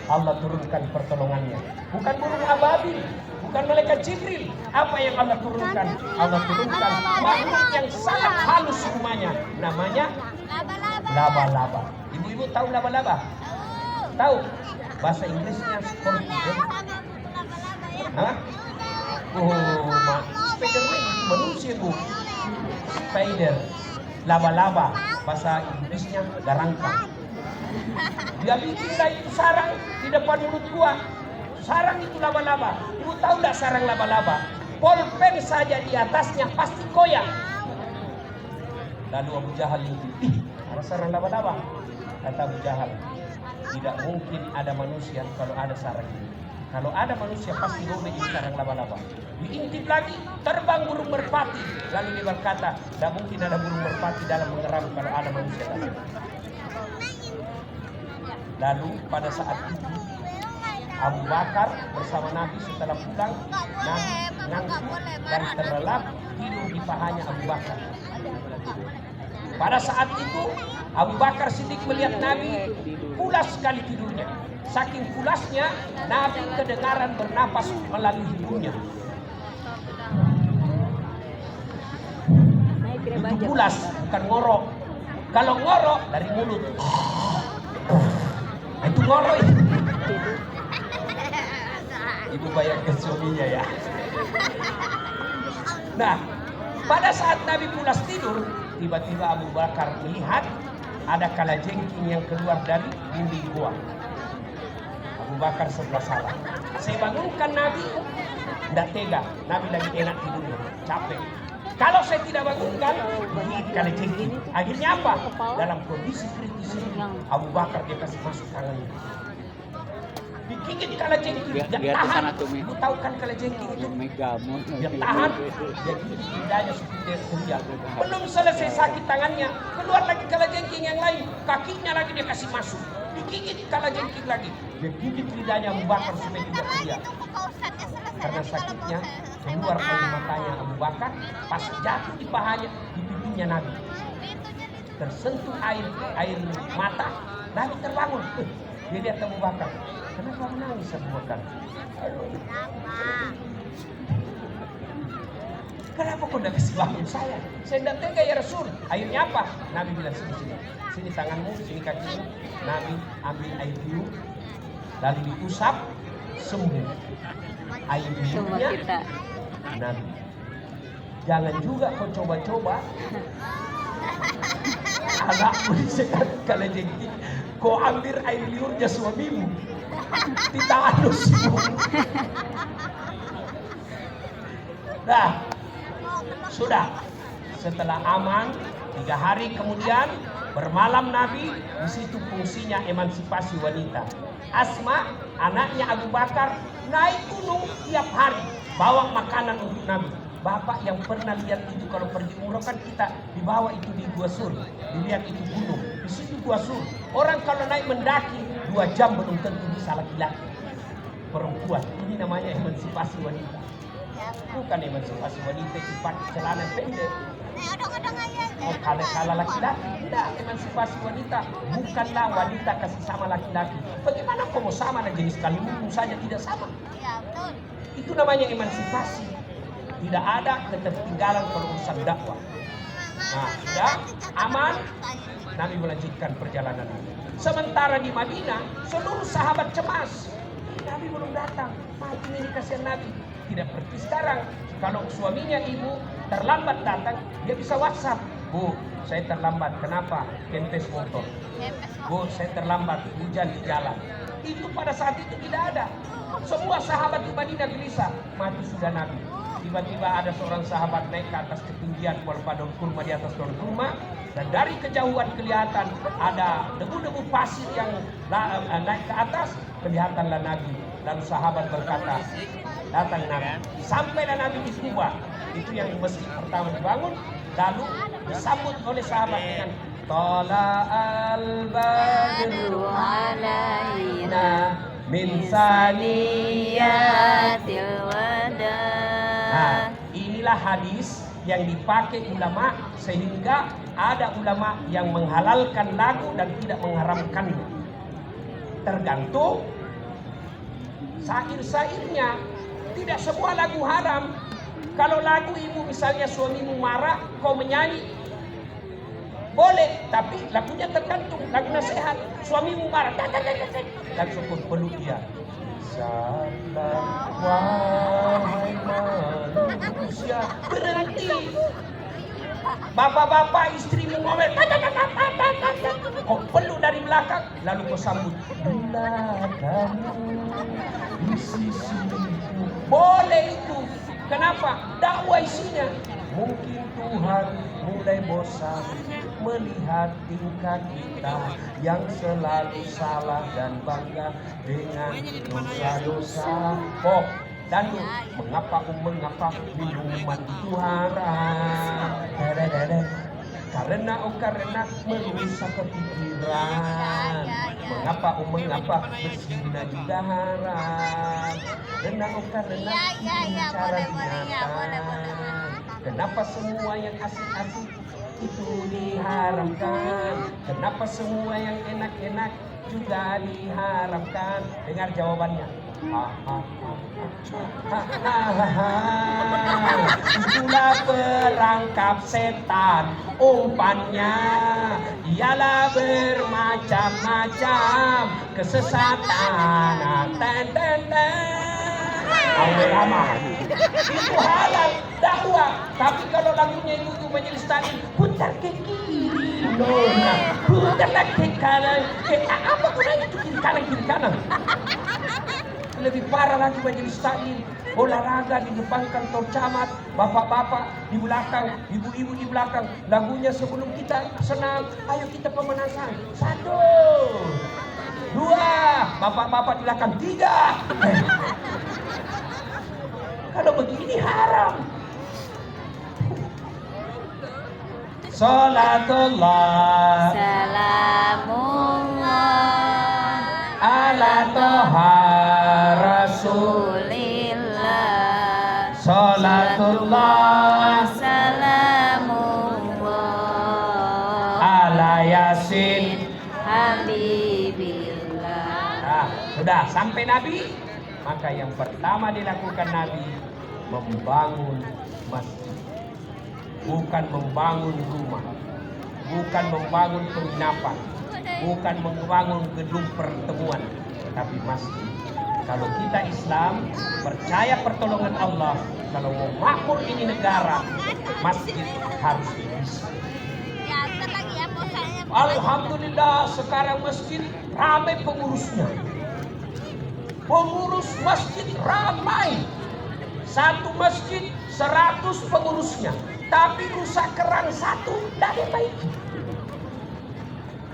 Allah turunkan pertolongannya. Bukan burung ababil, bukan malaikat Jibril. Apa yang Allah turunkan? Allah turunkan makhluk yang sangat halus rumahnya. Namanya laba-laba. Ibu-ibu tahu laba-laba? Tahu? Bahasa Inggrisnya scorpion. Hah? Oh, Spiderman itu manusia bu. Spider, laba-laba. Bahasa Inggrisnya garangkang. Dia bikinlah itu sarang di depan mulut gua. Sarang itu laba-laba. Ibu tahu tak sarang laba-laba? Polpen saja di atasnya pasti koyak. Lalu Abu Jahal itu, ada sarang laba-laba. Kata Abu Jahal, tidak mungkin ada manusia kalau ada sarang ini. Kalau ada manusia pasti robek di sarang laba-laba. Diintip lagi, terbang burung merpati. Lalu dia berkata, tidak mungkin ada burung merpati dalam mengeram kalau ada manusia dalam. Lalu pada saat itu Abu Bakar bersama Nabi setelah pulang, Nabi ngantuk dan terlelap tidur di pahanya Abu Bakar. Pada saat itu Abu Bakar Siddiq melihat Nabi pulas sekali tidurnya. Saking pulasnya Nabi kedengaran bernapas melalui hidungnya. Itu pulas, bukan ngorok. Kalau ngorok dari mulut. Itu ngorok itu. Ibu bayangkan suaminya ya. Nah, pada saat Nabi pulas tidur, tiba-tiba Abu Bakar melihat ada kalajengking yang keluar dari dinding gua. Abu Bakar sebelah salah. Saya bangunkan Nabi, tidak tega. Nabi lagi enak tidurnya, capek. Kalau saya tidak bangunkan, begini kalajengking. Akhirnya apa? Dalam kondisi kritis ini, Abu Bakar dia kasih masuk tangannya. Digigit kalajengking, dia tahan. Lu tahu kan kalajengking itu? Dia tahan, dia gigit lidahnya seperti dia teriak. Belum selesai sakit tangannya, keluar lagi kalajengking yang lain, kakinya lagi dia kasih masuk. Digigit kalajengking lagi, dia gigit lidahnya Abu Bakar supaya tidak teriak. Karena sakitnya keluar dari matanya Abu Bakar, pas jatuh di pahanya, di pipinya Nabi. Tersentuh air mata, Nabi terbangun. Dia lihat Abu Bakar. Kenapa menangis Abu Bakar? Kenapa kau tidak kasih bangun saya? Saya tidak tega ya Rasul. Akhirnya apa? Nabi bilang sini. Sini tanganmu, sini kakimu. Nabi ambil air biu, lalu diusap, sembuh. Air biunya Nabi. Jangan juga kau coba-coba. Anakmu disekat kalajengking. Kau ambil air liurnya suamimu. Kita anusmu. Nah, sudah. Setelah aman, 3 hari kemudian bermalam Nabi. Di situ fungsinya emansipasi wanita. Asma, anaknya Abu Bakar, naik gunung tiap hari, bawa makanan untuk Nabi. Bapak yang pernah lihat itu kalau pergi umroh kan kita dibawa itu di Gua Sur, dilihat itu gunung, di situ Gua Sur. Orang kalau naik mendaki 2 jam belum tentu bisa laki-laki, perempuan. Ini namanya emansipasi wanita. Bukan emansipasi wanita itu pakai celana pendek. Oh, kalau laki-laki tidak, emansipasi wanita bukanlah wanita kasih sama laki-laki. Bagaimana kau mau sama dengan jenis kelamin saja tidak sama? Iya, betul. Itu namanya emansipasi. Tidak ada ketertinggalan kalau urusan dakwah. Nah, sudah aman, Nabi melanjutkan perjalanan. Sementara di Madinah, seluruh sahabat cemas. Nabi belum datang, mati ini kasihan Nabi. Tidak seperti sekarang. Kalau suaminya ibu terlambat datang, dia bisa WhatsApp. Bu, saya terlambat. Kenapa? Kempes motor. Bu, saya terlambat. Hujan di jalan. Itu pada saat itu tidak ada. Semua sahabat di Madinah gelisah. Mati sudah Nabi. tiba-tiba ada seorang sahabat naik ke atas ketinggian pohon kurma, di atas pohon kurma, dan dari kejauhan kelihatan ada debu-debu pasir yang naik ke atas, kelihatanlah Nabi. Lalu sahabat berkata, datang Nabi. Sampailah Nabi di Kuba, itu yang masjid pertama dibangun, lalu disambut oleh sahabat dengan Tala'al badru alaina min saniyatil wada. Nah, inilah hadis yang dipakai ulama sehingga ada ulama yang menghalalkan lagu dan tidak mengharamkannya. Tergantung syair-syairnya. Tidak semua lagu haram. Kalau lagu ibu misalnya suamimu marah, kau menyanyi, boleh, tapi lagunya tergantung, lagu nasihat. Suamimu marah, langsung pun peluk dia. Salam wahai manusia, berhenti. Bapak-bapak istrimu ngomel, kau peluk dari belakang, lalu kau sambut. Bila kamu di sisiku, boleh itu. Kenapa? Dakwah isinya. Mungkin Tuhan mulai bosan melihat tingkah kita yang selalu salah dan bangga dengan dosa-dosa. Oh, dan mengapa minuman itu haram? Karena merusak kepikiran. Mengapa berzina juga haram? Karena cara binatang. Kenapa semua yang asik-asik itu diharamkan? Kenapa semua yang enak-enak juga diharamkan? Dengar jawabannya. Itulah perangkap setan, umpannya ialah bermacam-macam kesesatan. Itu halal dakwah, tapi kalau lagunya itu majelis taklim, putar ke kiri, putarlah ke kanan, apa gunanya itu kiri kanan? Lebih parah lagi majelis taklim, olahraga di depan kantor camat, bapak-bapak di belakang, ibu-ibu di belakang, lagunya sebelum kita senam, ayo kita pemanasan, 1, 2, bapak-bapak di belakang, 3. Kalau begini haram. Salatullah Salamullah ala toha Rasulillah. Salatullah Salamullah ala Yasin. Habibillah. Nah, sudah sampai Nabi. Maka yang pertama dilakukan Nabi membangun masjid, bukan membangun rumah, bukan membangun penginapan, bukan membangun gedung pertemuan, tapi masjid. Kalau kita Islam percaya pertolongan Allah, kalau mau makmur ini negara, masjid harus bisa. Alhamdulillah sekarang masjid ramai pengurusnya. Pengurus masjid ramai. Satu masjid 100 pengurusnya, tapi rusak kerang 1 tidak diperbaiki.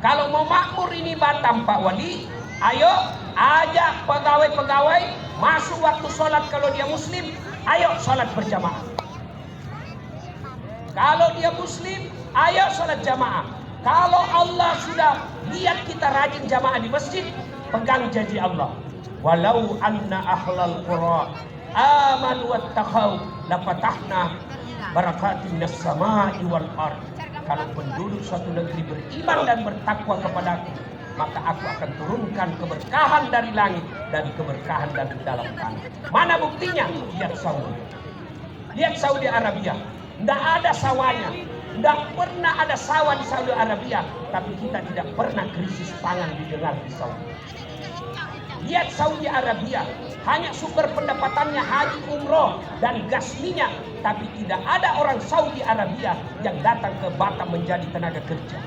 Kalau mau makmur ini Batam Pak Wali, ayo ajak pegawai-pegawai masuk waktu sholat. Kalau dia muslim, ayo sholat berjamaah. Kalau dia muslim, ayo sholat jamaah. Kalau Allah sudah lihat kita rajin jamaah di masjid, pegang janji Allah. Walau anna ahlal qura amanu wattaqau lafatahna barakatin minas samai wal ard. Kalau penduduk suatu negeri beriman dan bertakwa kepadaku, maka aku akan turunkan keberkahan dari langit dan keberkahan dari dalam tanah. Mana buktinya? Lihat Saudi. Lihat Saudi Arabia. Tidak ada sawahnya. Tidak pernah ada sawah di Saudi Arabia. Tapi kita tidak pernah krisis pangan didengar di Saudi. Lihat Saudi Arabia, hanya sumber pendapatannya haji, umroh, dan gas minyak. Tapi tidak ada orang Saudi Arabia yang datang ke Batam menjadi tenaga kerja.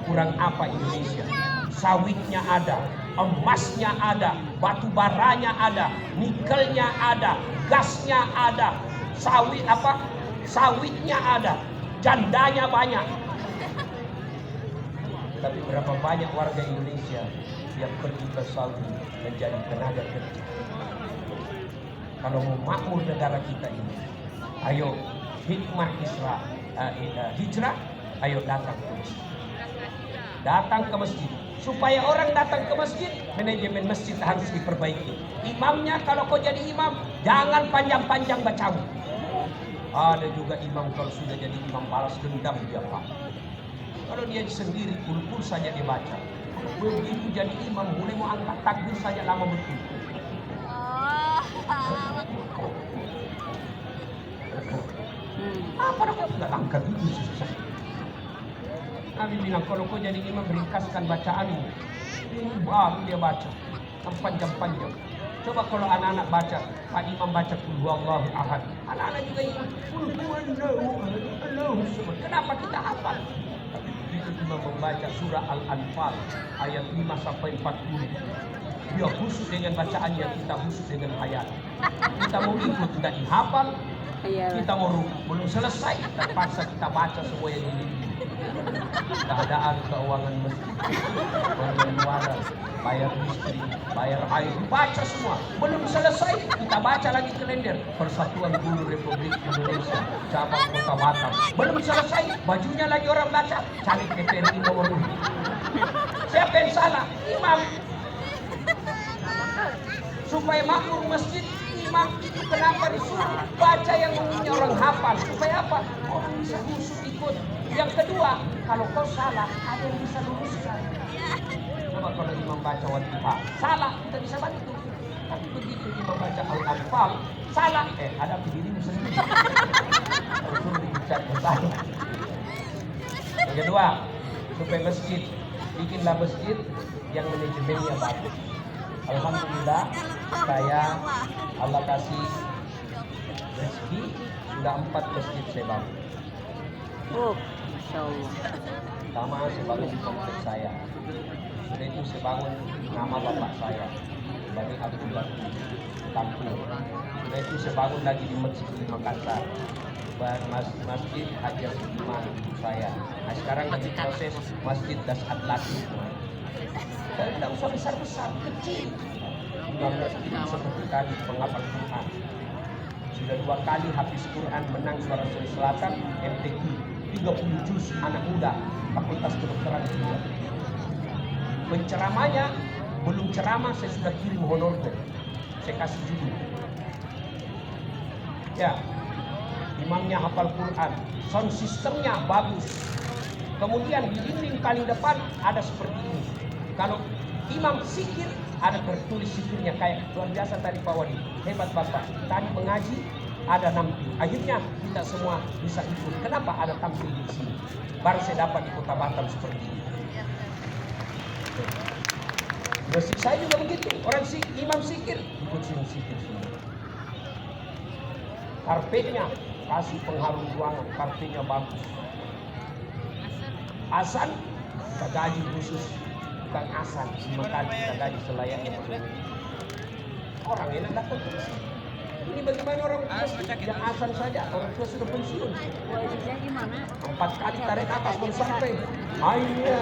Kurang apa Indonesia? Sawitnya ada, emasnya ada, batu baranya ada, nikelnya ada, gasnya ada, sawitnya ada, jandanya banyak. Tapi berapa banyak warga Indonesia yang pergi ke Saudi menjadi tenaga kerja? Kalau mau makmur negara kita ini, ayo hikmah hijrah, ayo datang ke masjid. Datang ke masjid. Supaya orang datang ke masjid, manajemen masjid harus diperbaiki. Imamnya kalau kau jadi imam, jangan panjang-panjang bacamu. Ada juga imam kalau sudah jadi imam balas dendam dia Pak. Kalau dia sendiri pul saja dia baca. Begitu jadi imam mulai mau angkat takbir saja lama betul. Apa kau tidak angkat itu susah. Nabi bilang kalau kau jadi imam ringkaskan bacaanmu. Ini baru dia baca yang panjang-panjang. Coba kalau anak-anak baca, Pak Imam baca Qul huwallahu ahad. Anak-anak juga ikut Qul huwallahu ahad. Kenapa kita hafal? Tapi begitu Imam membaca surah Al-Anfal ayat 5 sampai 40. Dia khusus dengan bacaannya, kita khusus dengan ayat. Kita mau ikut tidak dihafal, kita mau belum selesai, terpaksa kita baca semua yang ini. Keadaan keuangan masjid, pengeluaran, bayar listrik, bayar air, baca semua. Belum selesai, kita baca lagi kalender Persatuan Guru Republik Indonesia cabang Kota Batam. Belum selesai, bajunya lagi orang baca, caleg DPRD nomor 2. Siapa yang salah? Imam. Supaya makmur masjid, imam itu kenapa disuruh baca yang umumnya orang hafal? Supaya apa? Orang bisa khusus ikut. Yang kedua, kalau kau salah, ada yang bisa luruskan. Coba kalau imam baca Wadduha, salah, kita bisa bantu. Tapi begitu imam baca Al-Anfal, salah, ada dirimu sendiri. Kalau suruh diucap bersalah. Yang kedua, supaya masjid, bikinlah masjid yang manajemennya bagus. Alhamdulillah, saya Allah kasih rezeki, sudah 4 masjid saya bangun. Masya Allah. Pertama saya bangun di kompleks saya. Sudah itu saya bangun nama bapak saya sebagai Abdul Latif Kampung. Sudah itu saya bangun lagi di Masjid di Makassar, Masjid Haji Sudirman saya. Nah sekarang lagi proses Masjid Dasat Latif. Dan tidak usah besar-besar, kecil. 15 juz seperti tadi penghafal Quran. Sudah 2 kali habis Quran menang Suara Sulawesi Selatan MTQ 30 juz anak muda Fakultas Kedokteran juga. Penceramanya belum ceramah saya sudah kirim honornya. Saya kasih judul. Ya, imamnya hafal Quran, sound systemnya bagus. Kemudian di dinding paling depan ada seperti ini. Kalau imam zikir ada tertulis zikirnya kayak luar biasa tadi Pak Wadi. Hebat Bapak. Tadi mengaji ada nampil. Akhirnya kita semua bisa ikut. Kenapa ada tampil di sini? Baru saya dapat di Kota Batam seperti ini. Masjid saya juga begitu. Orang imam zikir ikut sini zikir semua. Karpetnya kasih pengharum ruangan, karpetnya bagus. Azan kita gaji khusus, bukan azan 5 kali kita gaji selayaknya. Orang enak datang ke sini. Ini bagaimana orang tua yang azan saja, orang tua sudah pensiun. Wajibnya gimana? 4 kali tarik atas belum sampai. Akhirnya.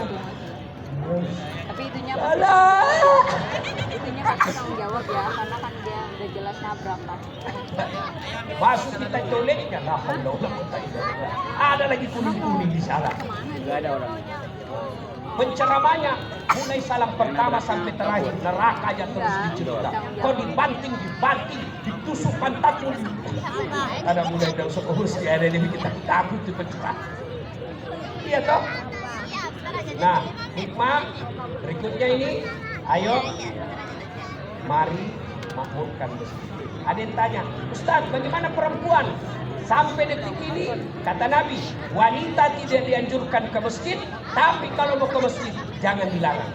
Tapi itunya Alah. itunya pasti tanggung jawab ya, karena kan dia udah jelas nabrak kan. Masuk kita colek ya lah, ada lagi kuning-kuning di sana. Enggak ada orang. Penceramanya mulai salam pertama sampai terakhir neraka aja terus dicerita. Kau dibanting, ditusuk pantatmu. Ada mulai dari sekolah ada yang kita takut di pencerah. Iya toh? Nah, hikmah berikutnya ini, ayo mari makmurkan masjid. Ada yang tanya, Ustaz, bagaimana perempuan? Sampai detik ini, kata Nabi, wanita tidak dianjurkan ke masjid, tapi kalau mau ke masjid, jangan dilarang.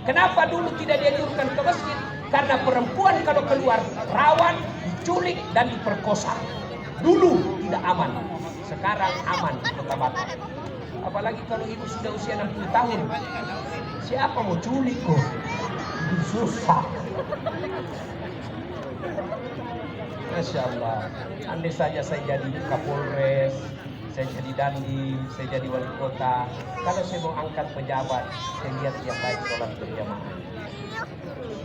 Kenapa dulu tidak dianjurkan ke masjid? Karena perempuan kalau keluar, rawan, diculik, dan diperkosa. Dulu tidak aman, sekarang aman di Kota Batam. Apalagi kalau ibu sudah usia 60 tahun. Siapa mau culik kok? Susah. Masya Allah. Andai saja saya jadi Kapolres, saya jadi Dandim, saya jadi wali kota. Kalau saya mau angkat pejabat, saya lihat dia baik sholat berjamaah.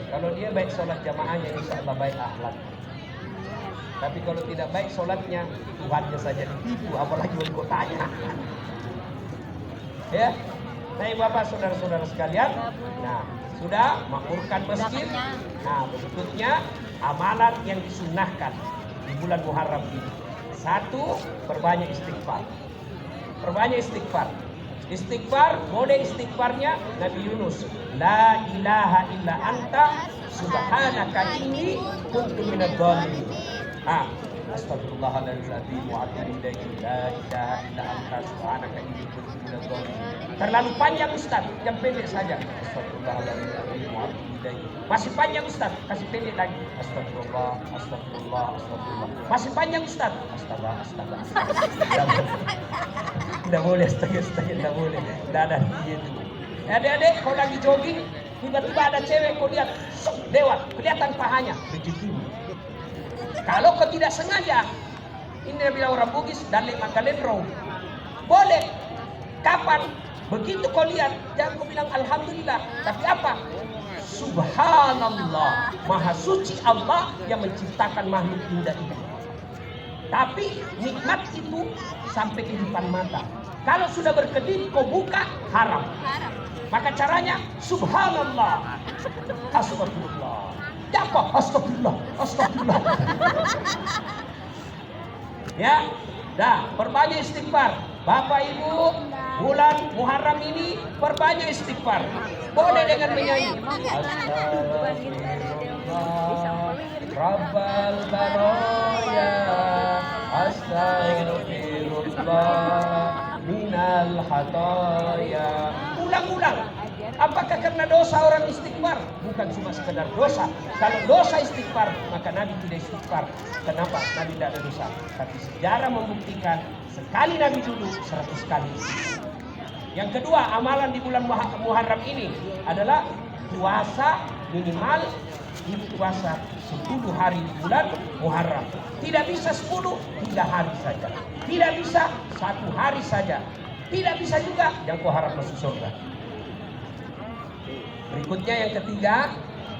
Kalau dia baik sholat jamaahnya, insya Allah baik akhlak. Tapi kalau tidak baik sholatnya, Tuhannya saja ditipu, apalagi wali kotanya. Ya, nah Bapak saudara-saudara sekalian, nah sudah makmurkan masjid. Nah berikutnya amalan yang disunnahkan di bulan Muharram ini. Satu, perbanyak istighfar. Perbanyak istighfar. Istighfar, mode istighfarnya Nabi Yunus. La ilaha illa anta subhanaka inni kuntu minadh dhalimin. Ah, astagfirullahaladzim wa atubu ilaik. La ilaha illa anta subhanaka inni kuntu minadh dhalimin. Terlalu panjang Ustaz, yang pendek saja. Astagfirullahaladzim wa atubu ilaik. Masih panjang Ustaz, kasih pendek lagi. Astagfirullah, astagfirullah, astagfirullah. Masih panjang Ustaz. Astaga. Tidak boleh, astaga, tidak boleh. Tidak ada gitu. Adik-adik, kalau lagi jogging, tiba-tiba ada cewek, kau lihat, lewat, kelihatan pahanya, rezekimu. Kalau kau tidak sengaja, ini dia bilang orang Bugis, dan lek makalendrong. Boleh. Kapan? Begitu kau lihat, jangan kau bilang Alhamdulillah. Tapi apa? Subhanallah. Maha suci Allah yang menciptakan makhluk indah ini. Tapi nikmat itu sampai ke depan mata. Kalau sudah berkedip, kau buka, haram. Maka caranya, Subhanallah. Astagfirullah. Apa? Astagfirullah. Astagfirullah. Ya, dah, perbanyak istighfar. Bapak Ibu, bulan Muharram ini perbanyak istighfar. Boleh dengan menyanyi. Astagfirullah, Rabbal baraya, astagfirullah minal khataya. Ulang-ulang. Apakah karena dosa orang istighfar? Bukan cuma sekedar dosa. Kalau dosa istighfar, maka Nabi tidak istighfar. Kenapa? Nabi tidak ada dosa. Tapi sejarah membuktikan sekali Nabi dulu 100 kali. Yang kedua, amalan di bulan Muharram ini adalah puasa minimal puasa 10 hari di bulan Muharram. Tidak bisa 10, 3 hari saja. Tidak bisa 1 hari saja. Tidak bisa juga yang kau harap masuk surga. Berikutnya yang ketiga,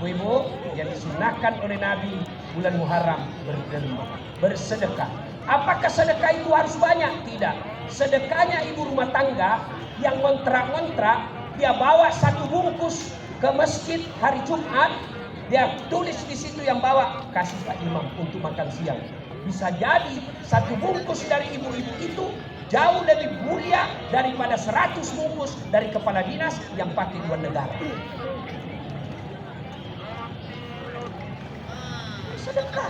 ibu yang disunahkan oleh Nabi bulan Muharram berderma, bersedekah. Apakah sedekah itu harus banyak? Tidak. Sedekahnya ibu rumah tangga yang ngontrak-ngontrak, dia bawa 1 bungkus ke masjid hari Jumat, dia tulis di situ yang bawa, kasih Pak Imam untuk makan siang. Bisa jadi 1 bungkus dari ibu-ibu itu jauh lebih mulia daripada 100 bungkus dari kepala dinas yang pakai 2 negara. Sedekah.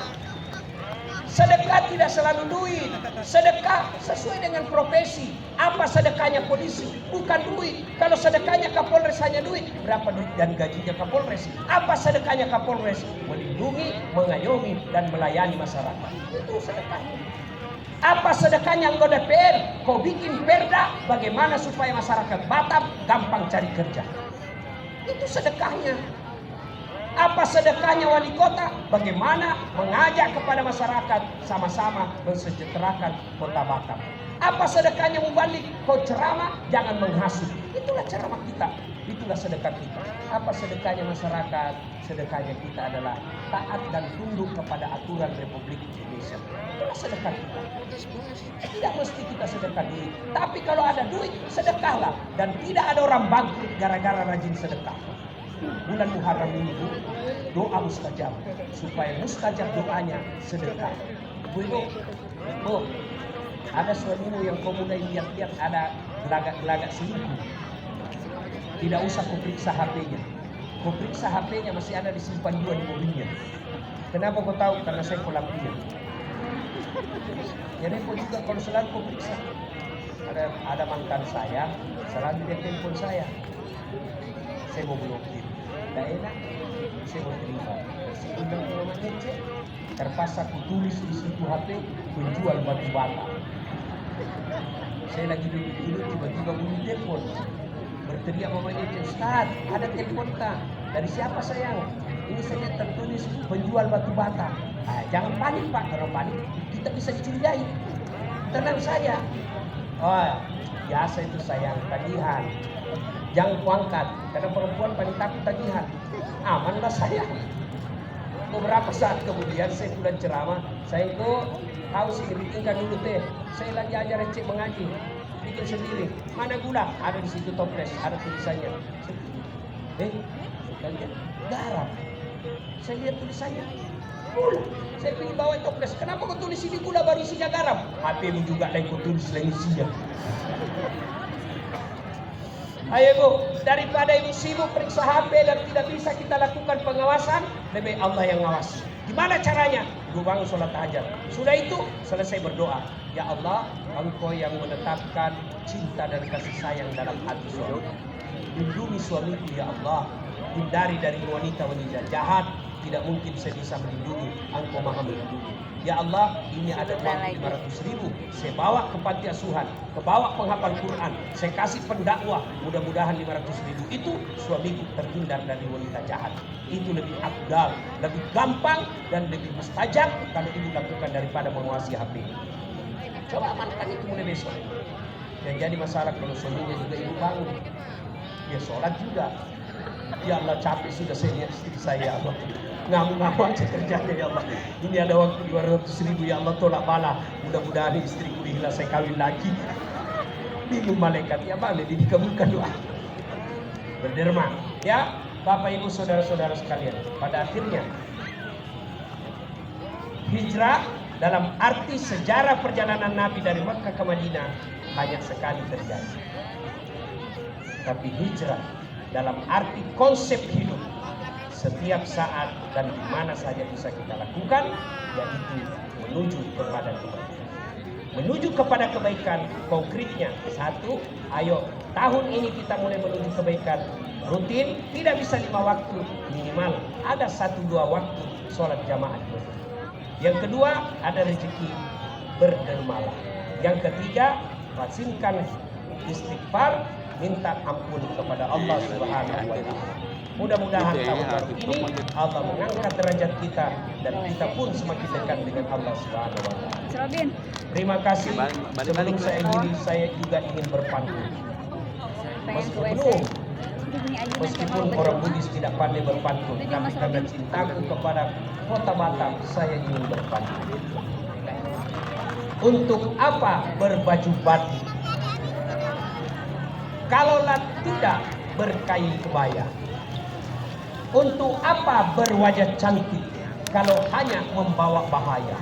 Sedekah tidak selalu duit. Sedekah sesuai dengan profesi. Apa sedekahnya polisi? Bukan duit. Kalau sedekahnya Kapolres hanya duit, berapa duit dan gajinya Kapolres? Apa sedekahnya Kapolres? Melindungi, mengayomi, dan melayani masyarakat. Itu sedekahnya. Apa sedekahnya anggota DPR? Kau bikin perda bagaimana supaya masyarakat Batam gampang cari kerja. Itu sedekahnya. Apa sedekahnya wali kota? Bagaimana mengajak kepada masyarakat sama-sama mensejahterakan kota Batam. Apa sedekahnya mubalik? Kau ceramah, jangan menghasut. Itulah ceramah kita. Itulah sedekah kita. Apa sedekahnya masyarakat? Sedekahnya kita adalah taat dan tunduk kepada aturan Republik Indonesia. Itulah sedekah kita. Tidak mesti kita sedekah duit. Tapi kalau ada duit, sedekahlah. Dan tidak ada orang bangkrut gara-gara rajin sedekah. Bulan Muharram ini doa mustajab, supaya mustajab doanya sedekah. Bu, ada suamimu yang kau mulai lihat-lihat ada gelagak-gelagak selingkuh. Tidak usah kau periksa HP-nya. Kau periksa HP-nya masih ada disimpan 2 di mobilnya. Kenapa kau tahu? Karena saya kolamnya. Jadi kau juga kalau selalu kau periksa. Ada mantan saya, selalu dia telepon saya. Saya mau blokir. Tidak enak, saya mau terima. Sebelum namanya cek, terpaksa aku tulis di situ HP penjual batu bata. Saya lagi duduk, tiba-tiba bunyi telepon. Berteriak mamanya, Ustaz, ada telepon tak? Dari siapa sayang? Ini saja tertulis penjual batu bata. Jangan panik Pak, kalau panik kita bisa dicurigai. Tenang saja. Oh, biasa itu sayang, tagihan. Jangan kuangkat, karena perempuan paling takut tagihan. Amanlah sayang. Beberapa saat kemudian saya pulang ceramah, saya kok haus ini bikinkan dulu teh. Saya lagi ajar cek mengaji, bikin sendiri. Mana gula? Ada di situ toples, ada tulisannya. Kalian garam. Saya lihat tulisannya gula. Saya pergi bawa toples. Kenapa kau tulis ini gula baru isinya garam? HP-mu juga lain kau tulis lain isinya. Ayo Bu, daripada ibu sibuk periksa HP dan tidak bisa kita lakukan pengawasan, lebih Allah yang ngawasi. Gimana caranya? Ibu bangun sholat tahajud. Sudah itu, selesai berdoa. Ya Allah, Engkau yang menetapkan cinta dan kasih sayang dalam hati suami. Lindungi suamiku ya Allah. Hindari dari wanita-wanita jahat. Tidak mungkin saya bisa melindungi. Engkau maha melindungi. Ya Allah, ini ada uang 500.000. Saya bawa ke panti asuhan, ke bawa penghafal Quran. Saya kasih pendakwah. Mudah-mudahan 500.000 itu suamiku terhindar dari wanita jahat. Itu lebih afdal, lebih gampang dan lebih mustajab kalau ibu lakukan daripada menguasai HP. Coba amankan itu mulai besok. Dan jadi masalah kalau suaminya juga ibu bangun, dia sholat juga. Ya Allah, capek sudah saya lihat istri saya, Allah. Ngamuk-ngamuk aja kerjanya ya Allah. Ini ada waktu 200.000 ya Allah, tolak bala. Mudah-mudahan istriku dihilang saya kawin lagi. Bingung malaikat, ya boleh dikabulkan doa. Berderma, ya Bapak Ibu saudara-saudara sekalian. Pada akhirnya hijrah dalam arti sejarah perjalanan Nabi dari Makkah ke Madinah banyak sekali terjadi. Tapi hijrah dalam arti konsep hidup setiap saat dan di mana saja bisa kita lakukan, yaitu menuju kepada kebaikan. Menuju kepada kebaikan konkretnya satu, ayo tahun ini kita mulai menuju kebaikan rutin, tidak bisa 5 waktu, minimal ada 1-2 waktu sholat jamaah. Yang kedua, ada rezeki, berdermalah. Yang ketiga, lazimkan istighfar, minta ampun kepada Allah Subhanahu wa Ta'ala. Mudah-mudahan tahun baru ini Allah mengangkat derajat kita dan kita pun semakin dekat dengan Allah Subhanahu wa Ta'ala. Terima kasih. Sebelum saya akhiri, saya juga ingin berpantun. Meskipun orang Buddhis tidak pandai berpantun, tapi karena cintaku kepada kota Batam, saya ingin berpantun. Untuk apa berbaju batik? Kalaulah tidak berkain kebaya. Untuk apa berwajah cantik kalau hanya membawa bahaya?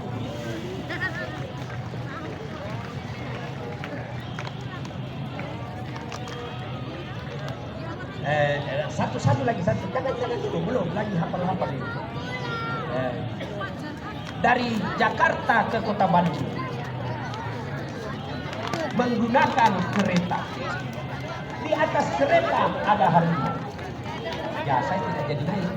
Satu lagi, jangan dulu, belum lagi hafal ini. Dari Jakarta ke Kota Bandung menggunakan kereta. Di atas kereta ada harimau. Ya, saya tidak jadi naik.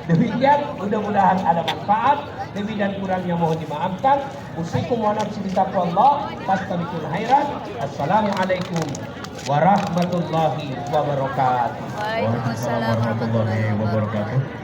Demikian, mudah-mudahan ada manfaat. Lebih dan kurangnya mohon dimaafkan. Usikum wa nafsi bitaqwallah. Fastabiqul khairat. Assalamualaikum warahmatullahi wabarakatuh. Waalaikumsalam warahmatullahi wabarakatuh.